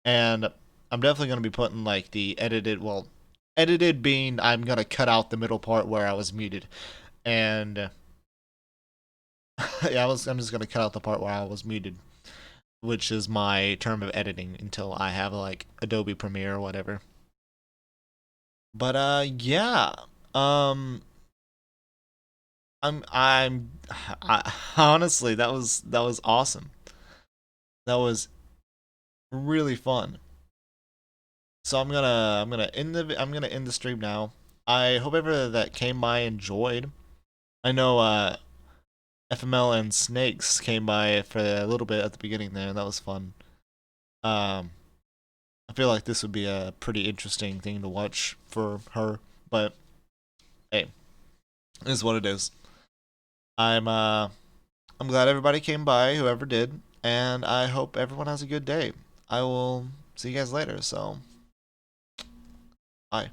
And I'm definitely going to be putting like the edited being I'm going to cut out the middle part where I was muted. And yeah, I'm just going to cut out the part where I was muted, which is my term of editing until I have like Adobe Premiere or whatever. But yeah. I honestly, that was awesome. That was really fun. So I'm gonna end the stream now. I hope everyone that came by enjoyed. I know FML and Snakes came by for a little bit at the beginning there, and that was fun. I feel like this would be a pretty interesting thing to watch for her, but hey, it is what it is. I'm glad everybody came by, whoever did, and I hope everyone has a good day. I will see you guys later, so bye.